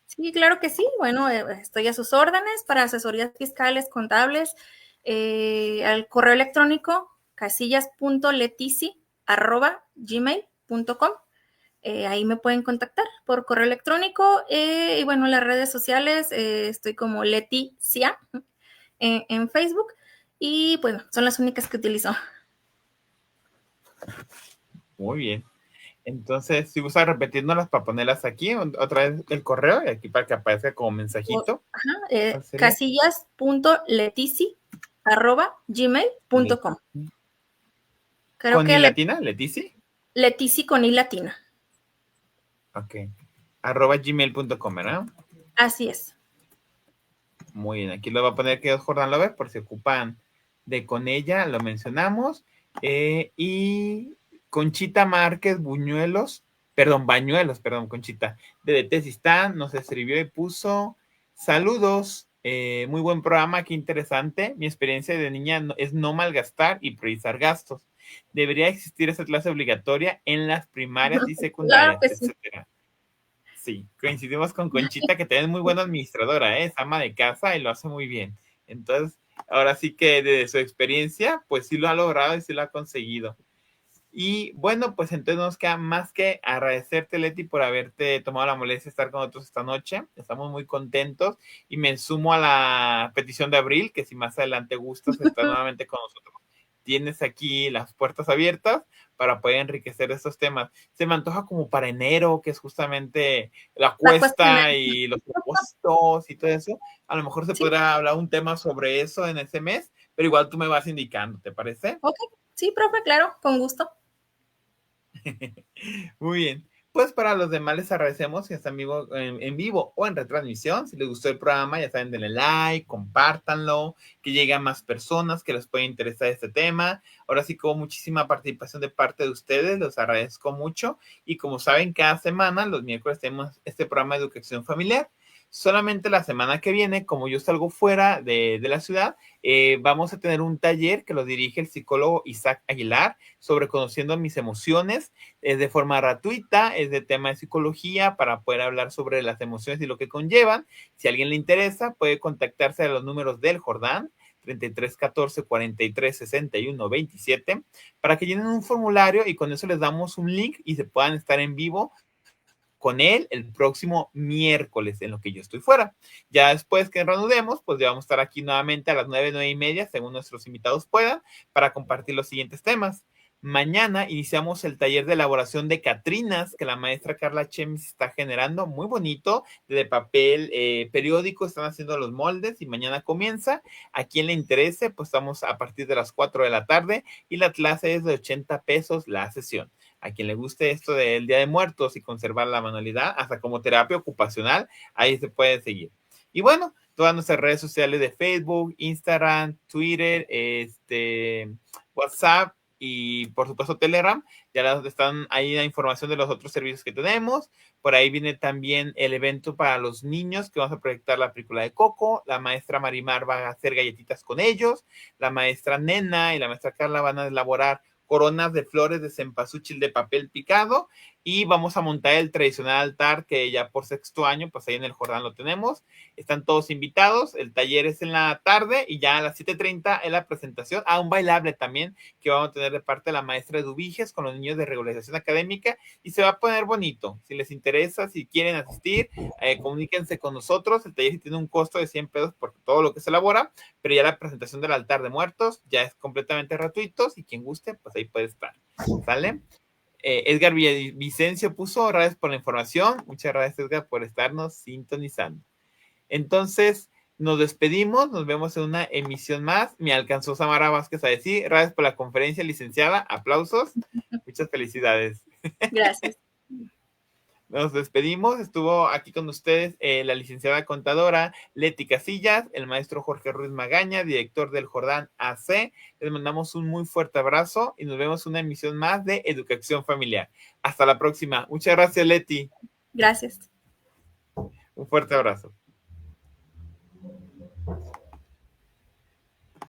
Speaker 2: Sí, claro que sí. Bueno, estoy a sus órdenes para asesorías fiscales, contables, al correo electrónico casillas.letici@gmail.com. Ahí me pueden contactar por correo electrónico y bueno, en las redes sociales estoy como Leticia en Facebook y bueno, son las únicas que utilizo.
Speaker 1: Muy bien. Entonces, si gusta repetirnos para ponerlas aquí, otra vez el correo, y aquí para que aparezca como mensajito.
Speaker 2: Casillas.letici@gmail.com. Creo
Speaker 1: ¿Con
Speaker 2: que
Speaker 1: I latina, Letici?
Speaker 2: Letici con I latina.
Speaker 1: Ok. @gmail.com, ¿verdad?
Speaker 2: Así es.
Speaker 1: Muy bien, aquí lo va a poner que es Jordán Lover, por si ocupan de con ella, lo mencionamos. Y Conchita Márquez Bañuelos, Conchita, de Tesistán, nos escribió y puso: saludos, muy buen programa, qué interesante. Mi experiencia de niña es no malgastar y priorizar gastos. Debería existir esa clase obligatoria en las primarias y
Speaker 2: Claro
Speaker 1: secundarias,
Speaker 2: que sí.
Speaker 1: etcétera. Sí, coincidimos con Conchita, que también es muy buena administradora, es ama de casa y lo hace muy bien. Entonces, ahora sí que desde su experiencia, pues sí lo ha logrado y sí lo ha conseguido. Y bueno, pues entonces nos queda más que agradecerte, Leti, por haberte tomado la molestia de estar con nosotros esta noche. Estamos muy contentos y me sumo a la petición de Abril, que si más adelante gustas estar nuevamente con nosotros, tienes aquí las puertas abiertas para poder enriquecer estos temas. Se me antoja como para enero, que es justamente la
Speaker 2: La cuesta
Speaker 1: cuesta y los propósitos y todo eso. A lo mejor se
Speaker 2: sí,
Speaker 1: podrá hablar un tema sobre eso en ese mes, pero igual tú me vas indicando, ¿te parece?
Speaker 2: ok, sí, profe, claro, con gusto.
Speaker 1: Muy bien. Pues para los demás les agradecemos que están en vivo o en retransmisión. Si les gustó el programa, ya saben, denle like, compártanlo, que llegue a más personas que les pueda interesar este tema. Ahora sí, con muchísima participación de parte de ustedes, los agradezco mucho. Y como saben, cada semana, los miércoles, tenemos este programa de educación familiar. Solamente la semana que viene, como yo salgo fuera de la ciudad, vamos a tener un taller que lo dirige el psicólogo Isaac Aguilar sobre conociendo mis emociones. Es de forma gratuita, es de tema de psicología para poder hablar sobre las emociones y lo que conllevan. Si a alguien le interesa, puede contactarse a los números del Jordán, 33 14 43 61 27, para que llenen un formulario y con eso les damos un link y se puedan estar en vivo con él el próximo miércoles en lo que yo estoy fuera. Ya después que reanudemos, pues ya vamos a estar aquí nuevamente a las 9:30, según nuestros invitados puedan, para compartir los siguientes temas. Mañana iniciamos el taller de elaboración de Catrinas que la maestra Carla Chemis está generando, muy bonito, de papel periódico, están haciendo los moldes y mañana comienza. A quien le interese, pues estamos a partir de las 4 de la tarde y la clase es de 80 pesos la sesión. A quien le guste esto del Día de Muertos y conservar la manualidad, hasta como terapia ocupacional, ahí se puede seguir. Y bueno, todas nuestras redes sociales de Facebook, Instagram, Twitter, WhatsApp y por supuesto Telegram, ya están ahí la información de los otros servicios que tenemos. Por ahí viene también el evento para los niños que vamos a proyectar la película de Coco. La maestra Marimar va a hacer galletitas con ellos. La maestra Nena y la maestra Carla van a elaborar coronas de flores de cempasúchil de papel picado y vamos a montar el tradicional altar que ya por sexto año, pues ahí en el Jordán lo tenemos. Están todos invitados, el taller es en la tarde y ya a las 7:30 es la presentación. Un bailable también que vamos a tener de parte de la maestra Eduviges con los niños de regularización académica y se va a poner bonito. Si les interesa, si quieren asistir, comuníquense con nosotros. El taller tiene un costo de 100 pesos por todo lo que se elabora, pero ya la presentación del altar de muertos ya es completamente gratuito. Si quien guste, pues ahí puede estar. ¿Sale? Edgar Vicencio puso: gracias por la información. Muchas gracias, Edgar, por estarnos sintonizando. Entonces, nos despedimos, nos vemos en una emisión más. Me alcanzó Samara Vázquez a decir: gracias por la conferencia, licenciada. Aplausos. Muchas felicidades.
Speaker 2: Gracias.
Speaker 1: Nos despedimos. Estuvo aquí con ustedes la licenciada contadora Leti Casillas, el maestro Jorge Ruiz Magaña, director del Jordán AC. Les mandamos un muy fuerte abrazo y nos vemos en una emisión más de Educación Familiar. Hasta la próxima. Muchas gracias, Leti.
Speaker 2: Gracias.
Speaker 1: Un fuerte abrazo.